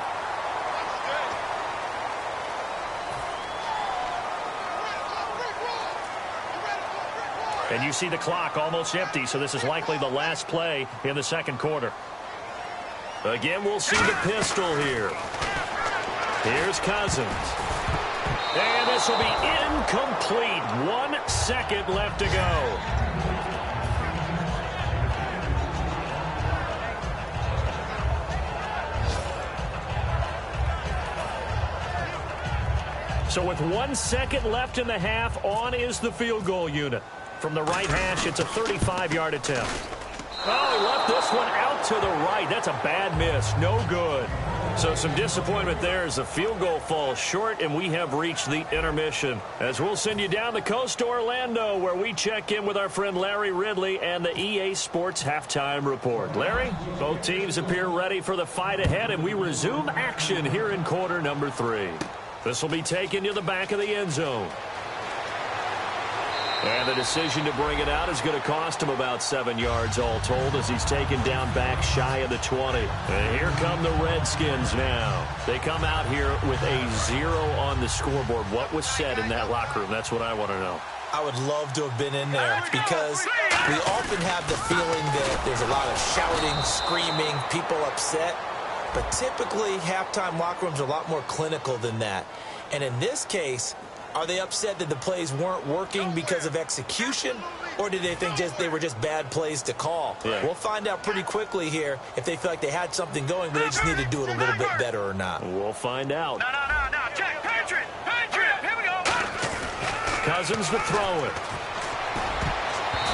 Speaker 4: And you see the clock almost empty, so this is likely the last play in the second quarter. Again, we'll see the pistol here. Here's Cousins. And this will be incomplete. 1 second left to go. So with 1 second left in the half, on is the field goal unit. From the right hash, it's a 35-yard attempt. Oh, he left this one out to the right. That's a bad miss. No good. So some disappointment there as the field goal falls short, and we have reached the intermission. As we'll send you down the coast to Orlando, where we check in with our friend Larry Ridley and the EA Sports Halftime Report. Larry, both teams appear ready for the fight ahead, and we resume action here in quarter number 3. This will be taken to the back of the end zone. And the decision to bring it out is going to cost him about 7 yards all told as he's taken down back shy of the 20. And here come the Redskins now. They come out here with a 0 on the scoreboard. What was said in that locker room? That's what I want to know.
Speaker 2: I would love to have been in there because we often have the feeling that there's a lot of shouting, screaming, people upset. But typically, halftime locker rooms are a lot more clinical than that. And in this case, are they upset that the plays weren't working because of execution, or did they think they were just bad plays to call?
Speaker 4: Yeah.
Speaker 2: We'll find out pretty quickly here if they feel like they had something going, but they just need to do it a little bit better or not.
Speaker 4: We'll find out.
Speaker 5: No. Check. Patriot. Here we go.
Speaker 4: Cousins to throw it.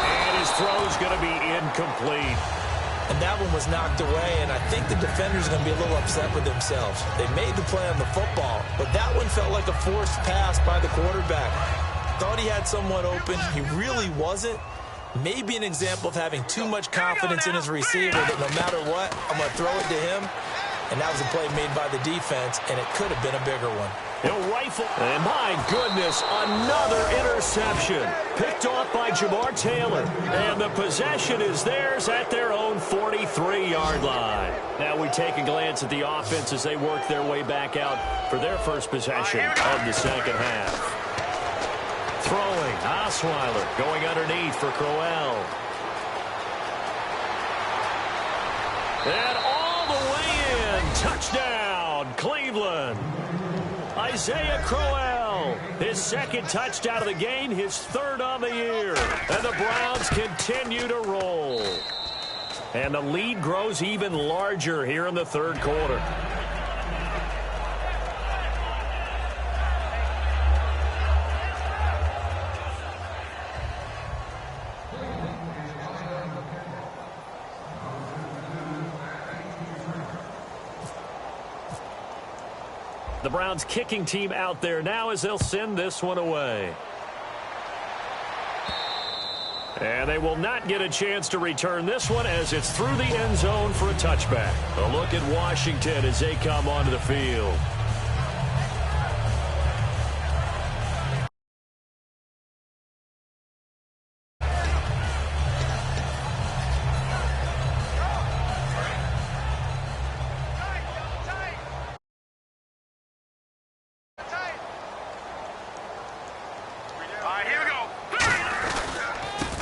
Speaker 4: And his throw's going to be incomplete.
Speaker 2: And that one was knocked away, and I think the defenders are going to be a little upset with themselves. They made the play on the football, but that one felt like a forced pass by the quarterback. Thought he had someone open. He really wasn't. Maybe an example of having too much confidence in his receiver that no matter what, I'm going to throw it to him. And that was a play made by the defense, and it could have been a bigger one.
Speaker 4: He'll rifle. And my goodness, another interception. Picked off by Jamar Taylor. And the possession is theirs at their own 43-yard line. Now we take a glance at the offense as they work their way back out for their first possession of the second half. Throwing, Osweiler going underneath for Crowell. And all the way in. Touchdown, Cleveland. Isaiah Crowell, his second touchdown of the game, his third on the year. And the Browns continue to roll. And the lead grows even larger here in the third quarter. The Browns kicking team out there now as they'll send this one away. And they will not get a chance to return this one as it's through the end zone for a touchback. A look at Washington as they come onto the field.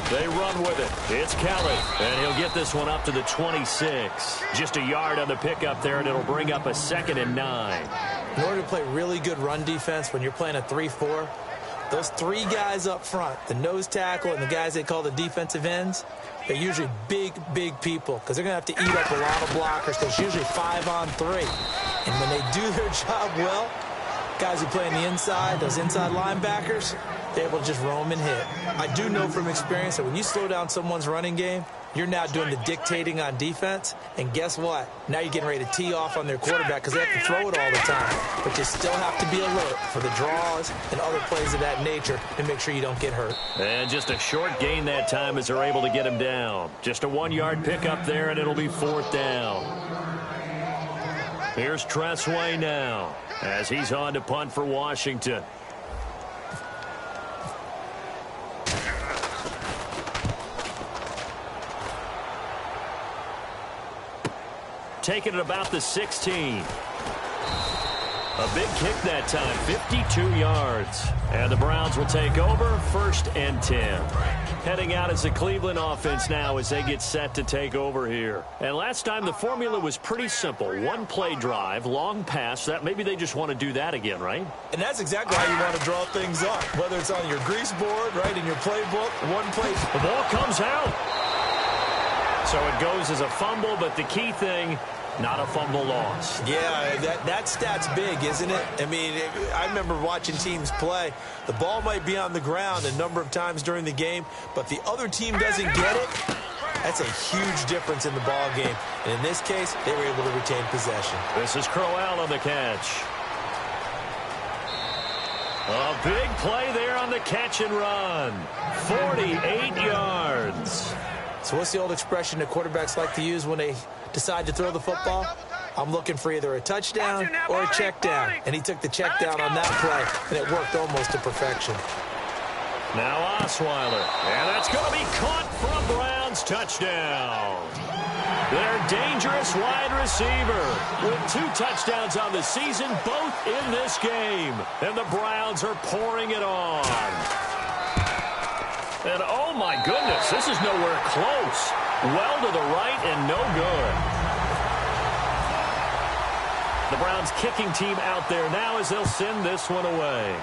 Speaker 4: They run with it. It's Kelly, and he'll get this one up to the 26. Just a yard on the pickup there, and it'll bring up a 2nd and 9.
Speaker 2: In order to play really good run defense when you're playing a 3-4, those 3 guys up front, the nose tackle and the guys they call the defensive ends, they're usually big people because they're going to have to eat up a lot of blockers because it's usually 5-on-3. And when they do their job well, guys who play on the inside, those inside linebackers, they're able to just roam and hit. I do know from experience that when you slow down someone's running game, you're now doing the dictating on defense. And guess what? Now you're getting ready to tee off on their quarterback because they have to throw it all the time. But you still have to be alert for the draws and other plays of that nature and make sure you don't get hurt.
Speaker 4: And just a short gain that time as they're able to get him down. Just a 1-yard pickup there, and it'll be 4th down. Here's Tressway now as he's on to punt for Washington. Taking it about the 16. A big kick that time, 52 yards. And the Browns will take over, 1st and 10. Heading out as the Cleveland offense now as they get set to take over here. And last time the formula was pretty simple. 1-play drive, long pass. That maybe they just want to do that again, right?
Speaker 2: And that's exactly how you want to draw things up. Whether it's on your grease board, right, in your playbook, 1 play.
Speaker 4: The ball comes out. So it goes as a fumble, but the key thing, Not a fumble loss.
Speaker 2: Yeah, that stat's big, isn't it? I mean, I remember watching teams play. The ball might be on the ground a number of times during the game, but the other team doesn't get it. That's a huge difference in the ball game. And in this case, they were able to retain possession.
Speaker 4: This is Crowell on the catch. A big play there on the catch and run. 48 yards.
Speaker 2: So what's the old expression that quarterbacks like to use when they decide to throw the football? I'm looking for either a touchdown or a check down. And he took the check down on that play, and it worked almost to perfection.
Speaker 4: Now Osweiler. And that's going to be caught for a Browns touchdown. Their dangerous wide receiver with 2 touchdowns on the season, both in this game. And the Browns are pouring it on. And oh my goodness, this is nowhere close. Well to the right and no good. The Browns kicking team out there now as they'll send this one away.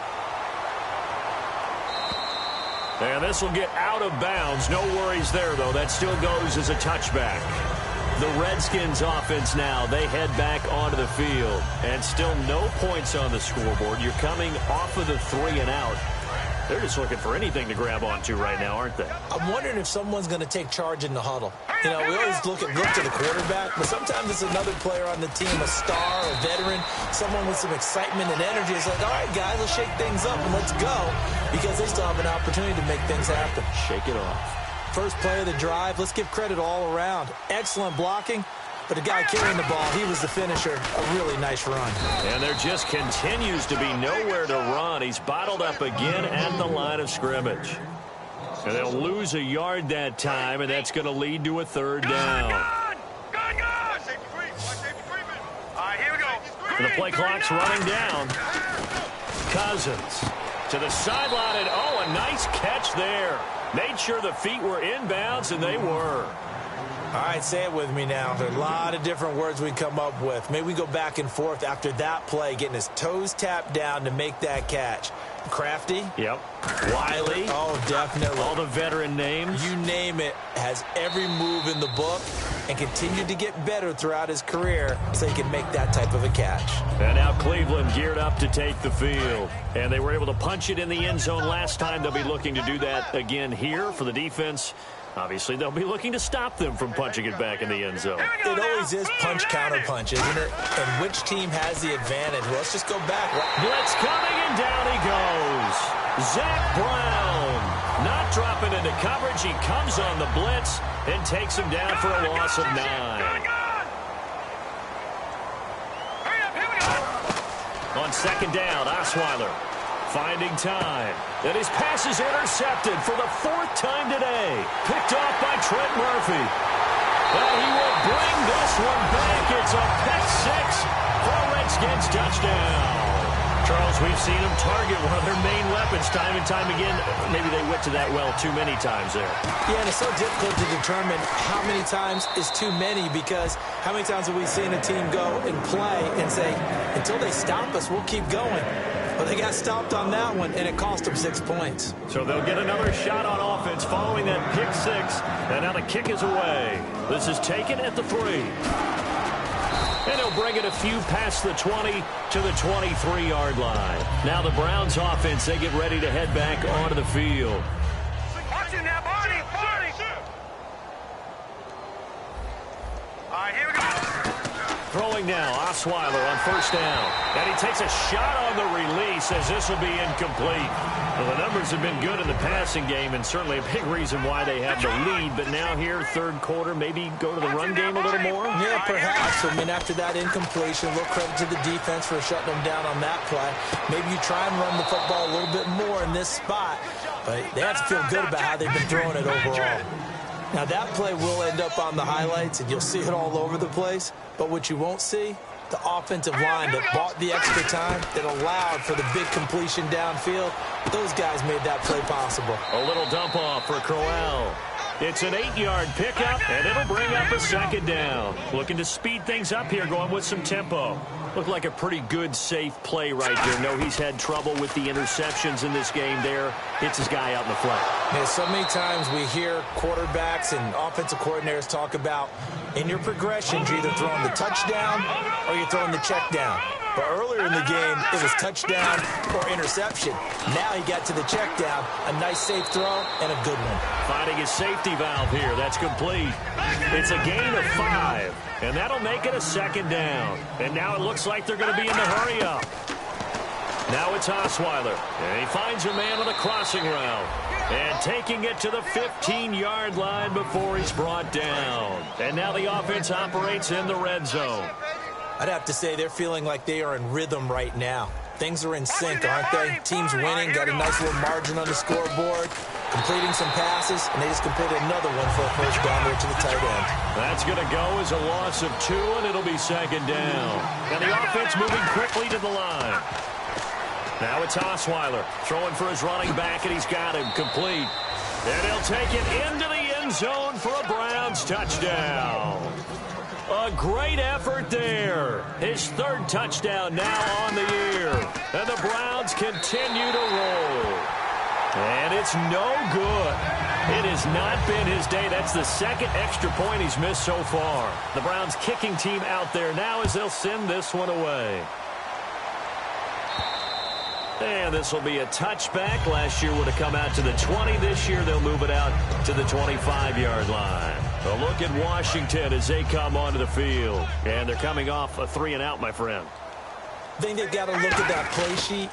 Speaker 4: And this will get out of bounds. No worries there, though. That still goes as a touchback. The Redskins offense now, they head back onto the field. And still no points on the scoreboard. You're coming off of the 3 and out. They're just looking for anything to grab onto right now, aren't they?
Speaker 2: I'm wondering if someone's going to take charge in the huddle. You know, we always look to the quarterback, but sometimes it's another player on the team, a star, a veteran, someone with some excitement and energy. It's like, all right, guys, let's shake things up and let's go, because they still have an opportunity to make things happen.
Speaker 4: Shake it off.
Speaker 2: First play of the drive, let's give credit all around. Excellent blocking. But the guy carrying the ball, he was the finisher. A really nice run.
Speaker 4: And there just continues to be nowhere to run. He's bottled up again at the line of scrimmage. And they'll lose a yard that time, and that's going to lead to a 3rd down.
Speaker 5: Gone! All right, here we go.
Speaker 4: And the play clock's running down. Cousins to the sideline, and oh, a nice catch there. Made sure the feet were inbounds, and they were.
Speaker 2: All right, say it with me now. There are a lot of different words we come up with. Maybe we go back and forth after that play, getting his toes tapped down to make that catch. Crafty.
Speaker 4: Yep.
Speaker 2: Wiley. Oh, definitely.
Speaker 4: All the veteran names.
Speaker 2: You name it. Has every move in the book and continued to get better throughout his career so he can make that type of a catch.
Speaker 4: And now Cleveland geared up to take the field. And they were able to punch it in the end zone last time. They'll be looking to do that again here for the defense. Obviously, they'll be looking to stop them from punching it back in the end zone.
Speaker 2: It always is punch-counter-punch, isn't it? And which team has the advantage? Well, let's just go back.
Speaker 4: Blitz coming, and down he goes. Zach Brown not dropping into coverage. He comes on the blitz and takes him down for a loss of 9. On 2nd down, Osweiler finding time. And his pass is intercepted for the 4th time today. Picked off by Trent Murphy. And he will bring this one back. It's a pick 6 for a Redskins touchdown. Charles, we've seen him target one of their main weapons time and time again. Maybe they went to that well too many times there.
Speaker 2: Yeah, and it's so difficult to determine how many times is too many, because how many times have we seen a team go and play and say, until they stop us, we'll keep going. But they got stopped on that one, and it cost them 6 points.
Speaker 4: So they'll get another shot on offense following that pick 6. And now the kick is away. This is taken at the 3. And he'll bring it a few past the 20 to the 23-yard line. Now the Browns offense, they get ready to head back onto the field.
Speaker 5: Watch him now, Barney! All right, here we go.
Speaker 4: Throwing now, Osweiler on 1st down. And he takes a shot on the release as this will be incomplete. Well, the numbers have been good in the passing game, and certainly a big reason why they have the lead. But now here, 3rd quarter, maybe go to the run game a little more?
Speaker 2: Yeah, perhaps. I mean, after that incompletion, a little credit to the defense for shutting them down on that play. Maybe you try and run the football a little bit more in this spot. But they have to feel good about how they've been throwing it overall. Now, that play will end up on the highlights, and you'll see it all over the place. But what you won't see, the offensive line that bought the extra time, that allowed for the big completion downfield, those guys made that play possible.
Speaker 4: A little dump off for Crowell. It's an 8-yard pickup, and it'll bring up a second down. Looking to speed things up here, going with some tempo. Looked like a pretty good, safe play right there. No, he's had trouble with the interceptions in this game there. Hits his guy out in the flat.
Speaker 2: Yeah, so many times we hear quarterbacks and offensive coordinators talk about in your progressions, you're either throwing the touchdown or you're throwing the check down. But earlier in the game, it was touchdown or interception. Now he got to the check down, a nice safe throw, and a good one.
Speaker 4: Finding his safety valve here. That's complete. It's a gain of 5, and that'll make it a second down. And now it looks like they're going to be in the hurry-up. Now it's Osweiler, and he finds a man on the crossing route. And taking it to the 15-yard line before he's brought down. And now the offense operates in the red zone.
Speaker 2: I'd have to say they're feeling like they are in rhythm right now. Things are in sync, aren't they? Team's winning, got a nice little margin on the scoreboard, completing some passes, and they just completed another one for a first down there to the tight end.
Speaker 4: That's going to go as a loss of 2, and it'll be second down. And the offense moving quickly to the line. Now it's Osweiler throwing for his running back, and he's got him complete. And he'll take it into the end zone for a Browns touchdown. A great effort there. His 3rd touchdown now on the year. And the Browns continue to roll. And it's no good. It has not been his day. That's the 2nd extra point he's missed so far. The Browns kicking team out there now as they'll send this one away. And this will be a touchback. Last year would have come out to the 20. This year they'll move it out to the 25-yard line. A look at Washington as they come onto the field. And they're coming off a 3-and-out, my friend.
Speaker 2: I think they've got to look at that play sheet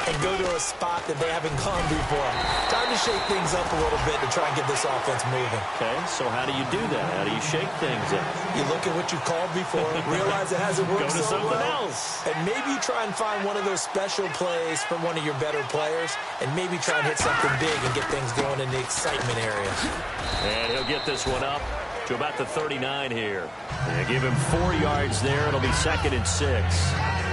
Speaker 2: and go to a spot that they haven't gone before. Time to shake things up a little bit to try and get this offense moving.
Speaker 4: Okay, so how do you do that? How do you shake things up?
Speaker 2: You look at what you've called before, realize it hasn't worked
Speaker 4: Go to
Speaker 2: so
Speaker 4: something
Speaker 2: well,
Speaker 4: else.
Speaker 2: and maybe you try and find one of those special plays from one of your better players, and maybe try and hit something big and get things going in the excitement area.
Speaker 4: And he'll get this one up to about the 39 here. And give him 4 yards there. It'll be 2nd and 6.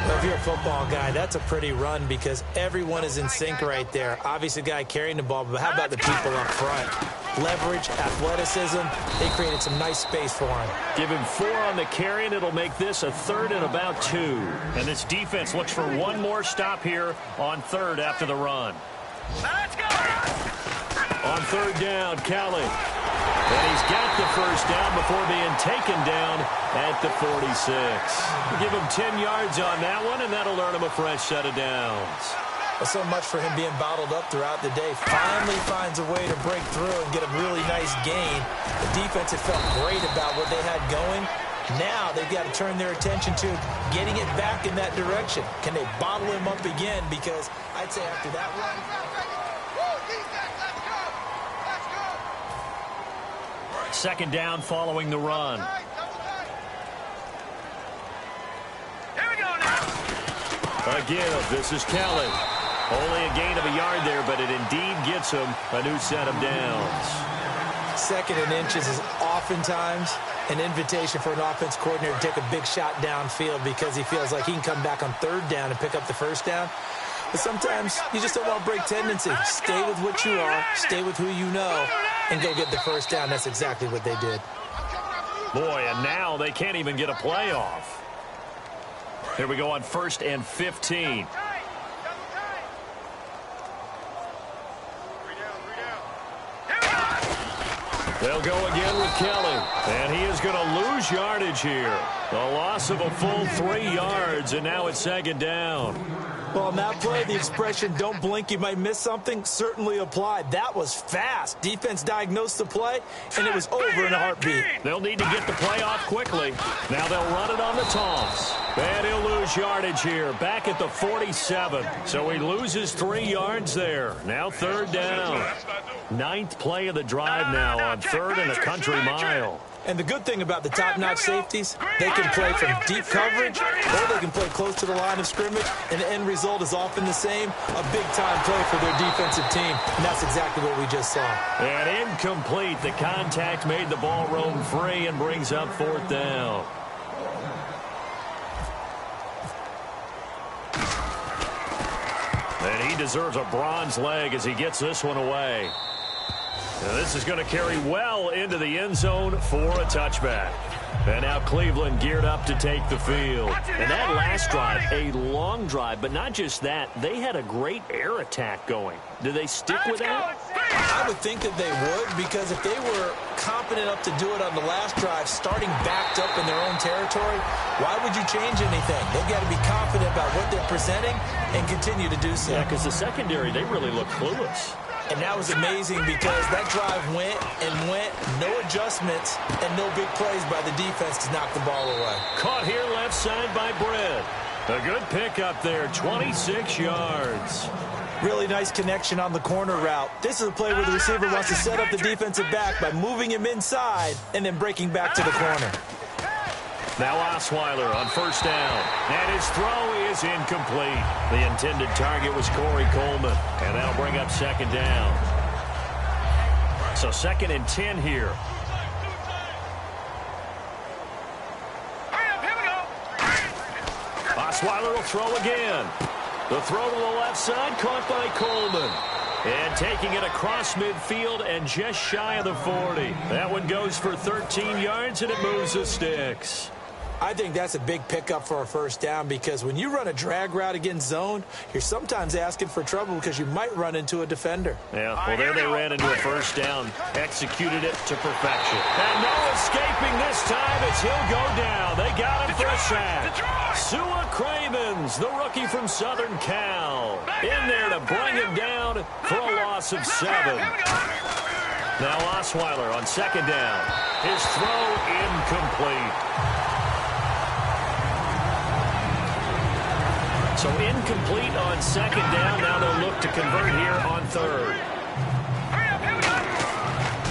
Speaker 2: Well, if you're a football guy, that's a pretty run because everyone is in sync right there. Obviously, the guy carrying the ball, but how about the people up front? Leverage, athleticism, they created some nice space for him.
Speaker 4: Give him 4 on the carry, and it'll make this a 3rd and about 2. And this defense looks for one more stop here on 3rd after the run.
Speaker 5: Let's go!
Speaker 4: On 3rd down, Kelly. And he's got the first down before being taken down at the 46. Give him 10 yards on that one, and that'll earn him a fresh set of downs.
Speaker 2: Well, so much for him being bottled up throughout the day. Finally finds a way to break through and get a really nice gain. The defense had felt great about what they had going. Now they've got to turn their attention to getting it back in that direction. Can they bottle him up again? Because I'd say after that run,
Speaker 4: second down following the run.
Speaker 5: Here we go now.
Speaker 4: Again, this is Kelly. Only a gain of a yard there, but it indeed gets him a new set of downs.
Speaker 2: 2nd and inches is oftentimes an invitation for an offense coordinator to take a big shot downfield because he feels like he can come back on 3rd down and pick up the first down. But sometimes you just don't want to break tendency. Stay with what you are, stay with who you know, and go get the first down. That's exactly what they did.
Speaker 4: Boy, and now they can't even get a playoff. Here we go on 1st and 15. They'll go again with Kelly, and he is going to lose yardage here. A loss of a full 3 yards, and now it's 2nd down.
Speaker 2: Well, on that play, the expression, don't blink, you might miss something, certainly applied. That was fast. Defense diagnosed the play, and it was over in a heartbeat.
Speaker 4: They'll need to get the play off quickly. Now they'll run it on the toss. And he'll lose yardage here, back at the 47. So he loses 3 yards there. Now 3rd down. 9th play of the drive now on 3rd and a country mile.
Speaker 2: And the good thing about the top-notch safeties, they can play from deep coverage or they can play close to the line of scrimmage, and the end result is often the same, a big-time play for their defensive team. And that's exactly what we just saw.
Speaker 4: And incomplete. The contact made the ball roam free and brings up 4th down. And he deserves a bronze leg as he gets this one away. And this is going to carry well into the end zone for a touchback. And now Cleveland geared up to take the field. And that last drive, a long drive, but not just that. They had a great air attack going. Do they stick with that?
Speaker 2: I would think that they would, because if they were confident enough to do it on the last drive, starting backed up in their own territory, why would you change anything? They've got to be confident about what they're presenting and continue to do so.
Speaker 4: Yeah, because the secondary, they really look clueless.
Speaker 2: And that was amazing because that drive went and went, no adjustments and no big plays by the defense to knock the ball away.
Speaker 4: Caught here left side by Britt. A good pickup there, 26 yards.
Speaker 2: Really nice connection on the corner route. This is a play where the receiver wants to set up the defensive back by moving him inside and then breaking back to the corner.
Speaker 4: Now Osweiler on first down. And his throw is incomplete. The intended target was Corey Coleman. And that'll bring up second down. So 2nd and 10 here. Osweiler will throw again. The throw to the left side, caught by Coleman. And taking it across midfield and just shy of the 40. That one goes for 13 yards, and it moves the sticks.
Speaker 2: I think that's a big pickup for a first down, because when you run a drag route against zone, you're sometimes asking for trouble because you might run into a defender.
Speaker 4: Yeah, well, there they ran into a first down, executed it to perfection. And no escaping this time as he'll go down. They got him for a sack. Sua Cravens, the rookie from Southern Cal, in there to bring him down for a loss of 7. Now Osweiler on second down. His throw incomplete. So incomplete on second down. Now they'll look to convert here on third.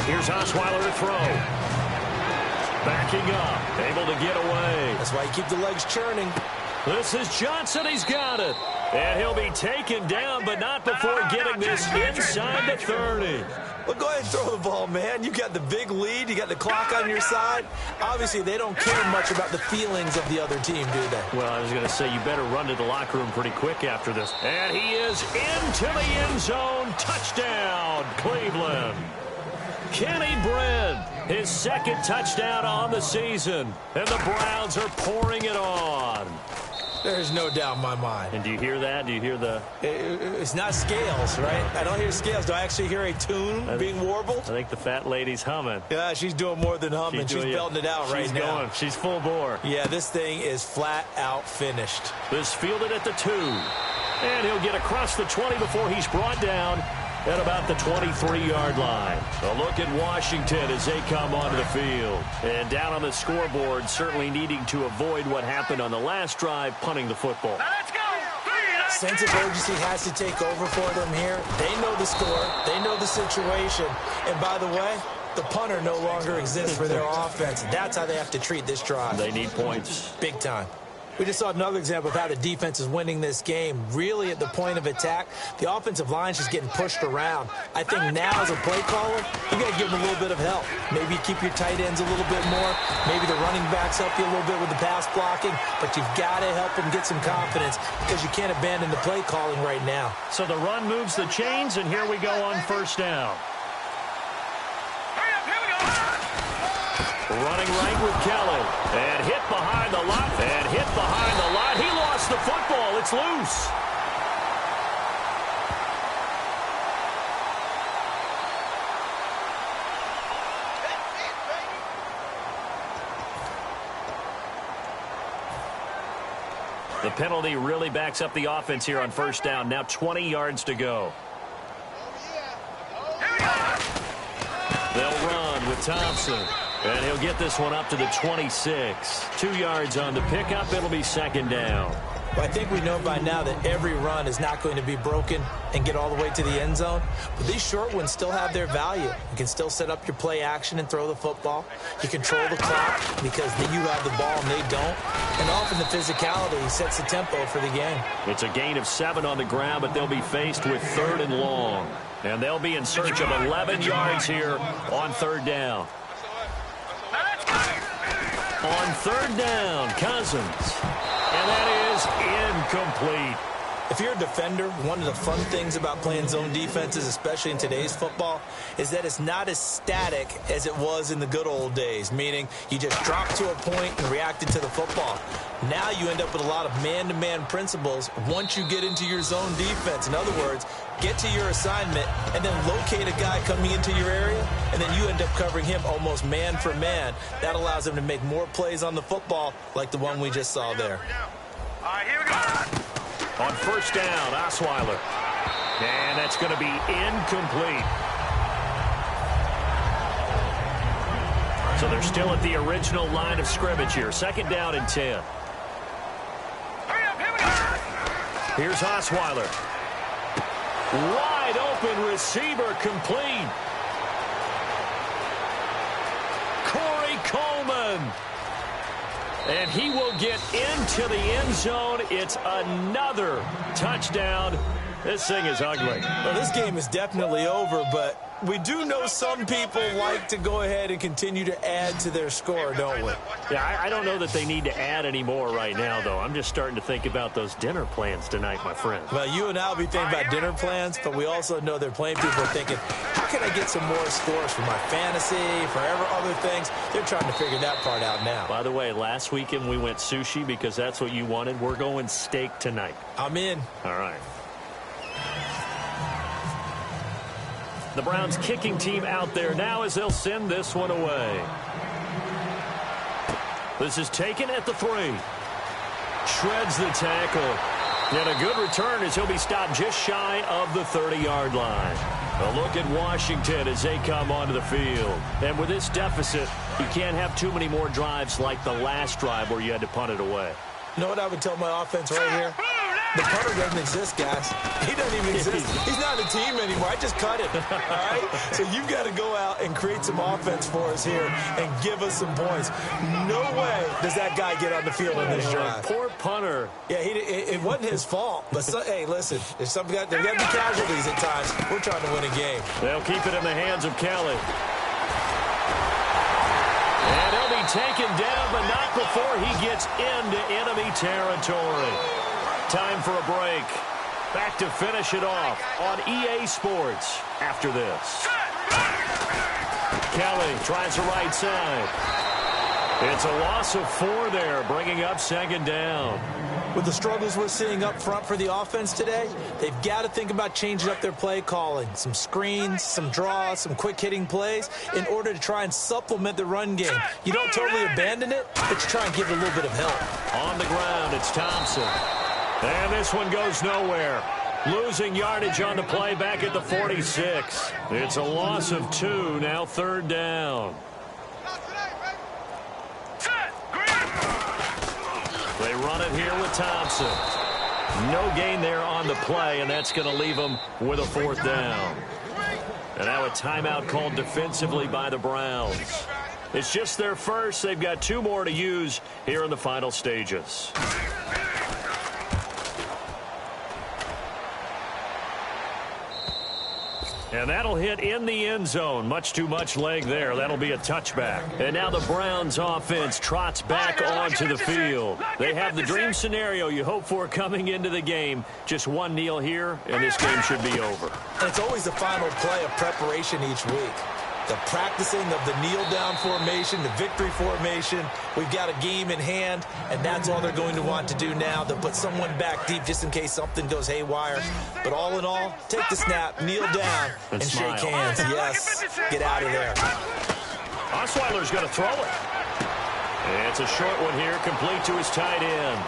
Speaker 4: Here's Osweiler to throw. Backing up, able to get away.
Speaker 2: That's why you keep the legs churning.
Speaker 4: This is Johnson. He's got it. And he'll be taken down, but not before getting this inside the 30.
Speaker 2: Well, go ahead and throw the ball, man. You got the big lead. You got the clock on your side. Obviously, they don't care much about the feelings of the other team, do they?
Speaker 4: Well, I was going to say, you better run to the locker room pretty quick after this. And he is into the end zone. Touchdown, Cleveland. Kenny Britt, his 2nd touchdown on the season. And the Browns are pouring it on.
Speaker 2: There's no doubt in my mind.
Speaker 4: And do you hear that? Do you hear the...
Speaker 2: It's not scales, right? I don't hear scales. Do I actually hear a tune being warbled?
Speaker 4: I think the fat lady's humming.
Speaker 2: Yeah, she's doing more than humming. She's belting it out right now.
Speaker 4: Going. She's full bore.
Speaker 2: Yeah, this thing is flat out finished.
Speaker 4: This fielded at the 2. And he'll get across the 20 before he's brought down at about the 23-yard line. A look at Washington as they come onto the field. And down on the scoreboard, certainly needing to avoid what happened on the last drive, punting the football.
Speaker 5: Now let's go.
Speaker 2: Sense of urgency has to take over for them here. They know the score. They know the situation. And by the way, the punter no longer exists for their offense. That's how they have to treat this drive.
Speaker 4: They need points.
Speaker 2: Big time. We just saw another example of how the defense is winning this game. Really at the point of attack, the offensive line's just getting pushed around. I think now as a play caller, you got to give them a little bit of help. Maybe keep your tight ends a little bit more. Maybe the running backs help you a little bit with the pass blocking. But you've got to help them get some confidence because you can't abandon the play calling right now.
Speaker 4: So the run moves the chains, and here we go on first down. Running right with Kelly. And hit behind the line. And hit behind the line. He lost the football. It's loose. The penalty really backs up the offense here on first down. Now 20 yards to go. They'll run with Thompson. And he'll get this one up to the 26. 2 yards on the pickup. It'll be second down.
Speaker 2: Well, I think we know by now that every run is not going to be broken and get all the way to the end zone. But these short ones still have their value. You can still set up your play action and throw the football. You control the clock because you have the ball and they don't. And often the physicality sets the tempo for the game.
Speaker 4: It's a gain of 7 on the ground, but they'll be faced with 3rd and long. And they'll be in search of 11 yards here on 3rd down. On 3rd down, Cousins. And that is incomplete.
Speaker 2: If you're a defender, one of the fun things about playing zone defenses, especially in today's football, is that it's not as static as it was in the good old days, meaning you just dropped to a point and reacted to the football. Now you end up with a lot of man-to-man principles once you get into your zone defense. In other words, get to your assignment and then locate a guy coming into your area, and then you end up covering him almost man for man. That allows him to make more plays on the football like the one we just saw there.
Speaker 5: All right, here we go.
Speaker 4: On first down, Osweiler. And that's going to be incomplete. So they're still at the original line of scrimmage here. Second down and 10.
Speaker 5: Hurry up, here we go.
Speaker 4: Here's Osweiler. Wide open receiver complete. Corey Coleman. And he will get into the end zone. It's another touchdown. This thing is ugly.
Speaker 2: Well, this game is definitely over, but we do know some people like to go ahead and continue to add to their score, don't we?
Speaker 4: Yeah, I don't know that they need to add any more right now, though. I'm just starting to think about those dinner plans tonight, my friend.
Speaker 2: Well, you and I will be thinking about dinner plans, but we also know there are plenty of people thinking, how can I get some more scores for my fantasy, for other things? They're trying to figure that part out now.
Speaker 4: By the way, last weekend we went sushi because that's what you wanted. We're going steak tonight.
Speaker 2: I'm in.
Speaker 4: All right. The Browns kicking team out there now as they'll send this one away. This is taken at the 3. Shreds the tackle. And a good return as he'll be stopped just shy of the 30-yard line. A look at Washington as they come onto the field. And with this deficit, you can't have too many more drives like the last drive where you had to punt it away.
Speaker 2: You know what I would tell my offense right here? The punter doesn't exist, guys. He doesn't even exist. He's not a team anymore. I just cut it, all right? So you've got to go out and create some offense for us here and give us some points. No way does that guy get on the field on this drive.
Speaker 4: Poor punter.
Speaker 2: Yeah, it wasn't his fault. But, hey, listen, there's got to be casualties at times. We're trying to win a game.
Speaker 4: They'll keep it in the hands of Kelly. And he'll be taken down, but not before he gets into enemy territory. Time for a break. Back to finish it off on EA Sports after this. Kelly tries the right side. It's a loss of 4 there, bringing up second down.
Speaker 2: With the struggles we're seeing up front for the offense today, they've got to think about changing up their play calling. Some screens, some draws, some quick-hitting plays in order to try and supplement the run game. You don't totally abandon it, but you try and give it a little bit of help.
Speaker 4: On the ground, it's Thompson. And this one goes nowhere. Losing yardage on the play back at the 46. It's a loss of 2, now third down. They run it here with Thompson. No gain there on the play, and that's going to leave them with a 4th down. And now a timeout called defensively by the Browns. It's just their first. They've got 2 more to use here in the final stages. And that'll hit in the end zone. Much too much leg there. That'll be a touchback. And now the Browns offense trots back onto the field. They have the dream scenario you hope for coming into the game. Just one kneel here, and this game should be over.
Speaker 2: And it's always the final play of preparation each week. The practicing of the kneel-down formation, the victory formation. We've got a game in hand, and that's all they're going to want to do now. They'll put someone back deep just in case something goes haywire. But all in all, take the snap, kneel down, and shake hands. Yes, get out of there.
Speaker 4: Osweiler's going to throw it. It's a short one here, complete to his tight end.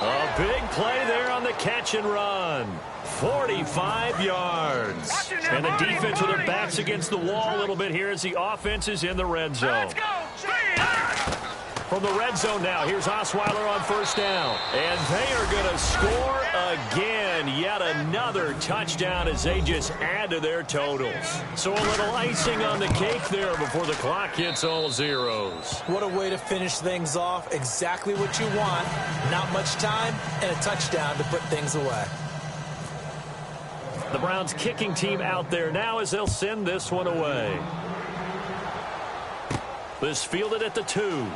Speaker 4: A big play there on the catch and run. 45 yards. And the defense with their backs against the wall a little bit here as the offense is in the red zone.
Speaker 5: Let's go.
Speaker 4: From the red zone now, here's Osweiler on first down. And they are going to score again. Yet another touchdown as they just add to their totals. So a little icing on the cake there before the clock hits all zeros.
Speaker 2: What a way to finish things off. Exactly what you want. Not much time and a touchdown to put things away.
Speaker 4: The Browns kicking team out there now as they'll send this one away. This fielded at the 2.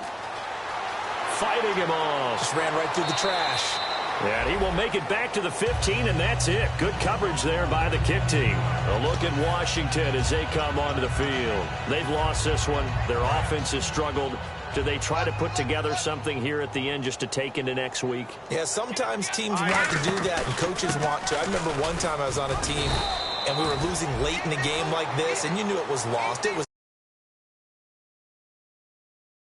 Speaker 4: fighting him off.
Speaker 2: Just ran right through the trash.
Speaker 4: And he will make it back to the 15, and that's it. Good coverage there by the kick team. A look at Washington as they come onto the field. They've lost this one. Their offense has struggled. Do they try to put together something here at the end just to take into next week?
Speaker 2: Yeah, sometimes teams want to do that, and coaches want to. I remember one time I was on a team, and we were losing late in a game like this, and you knew it was lost. It was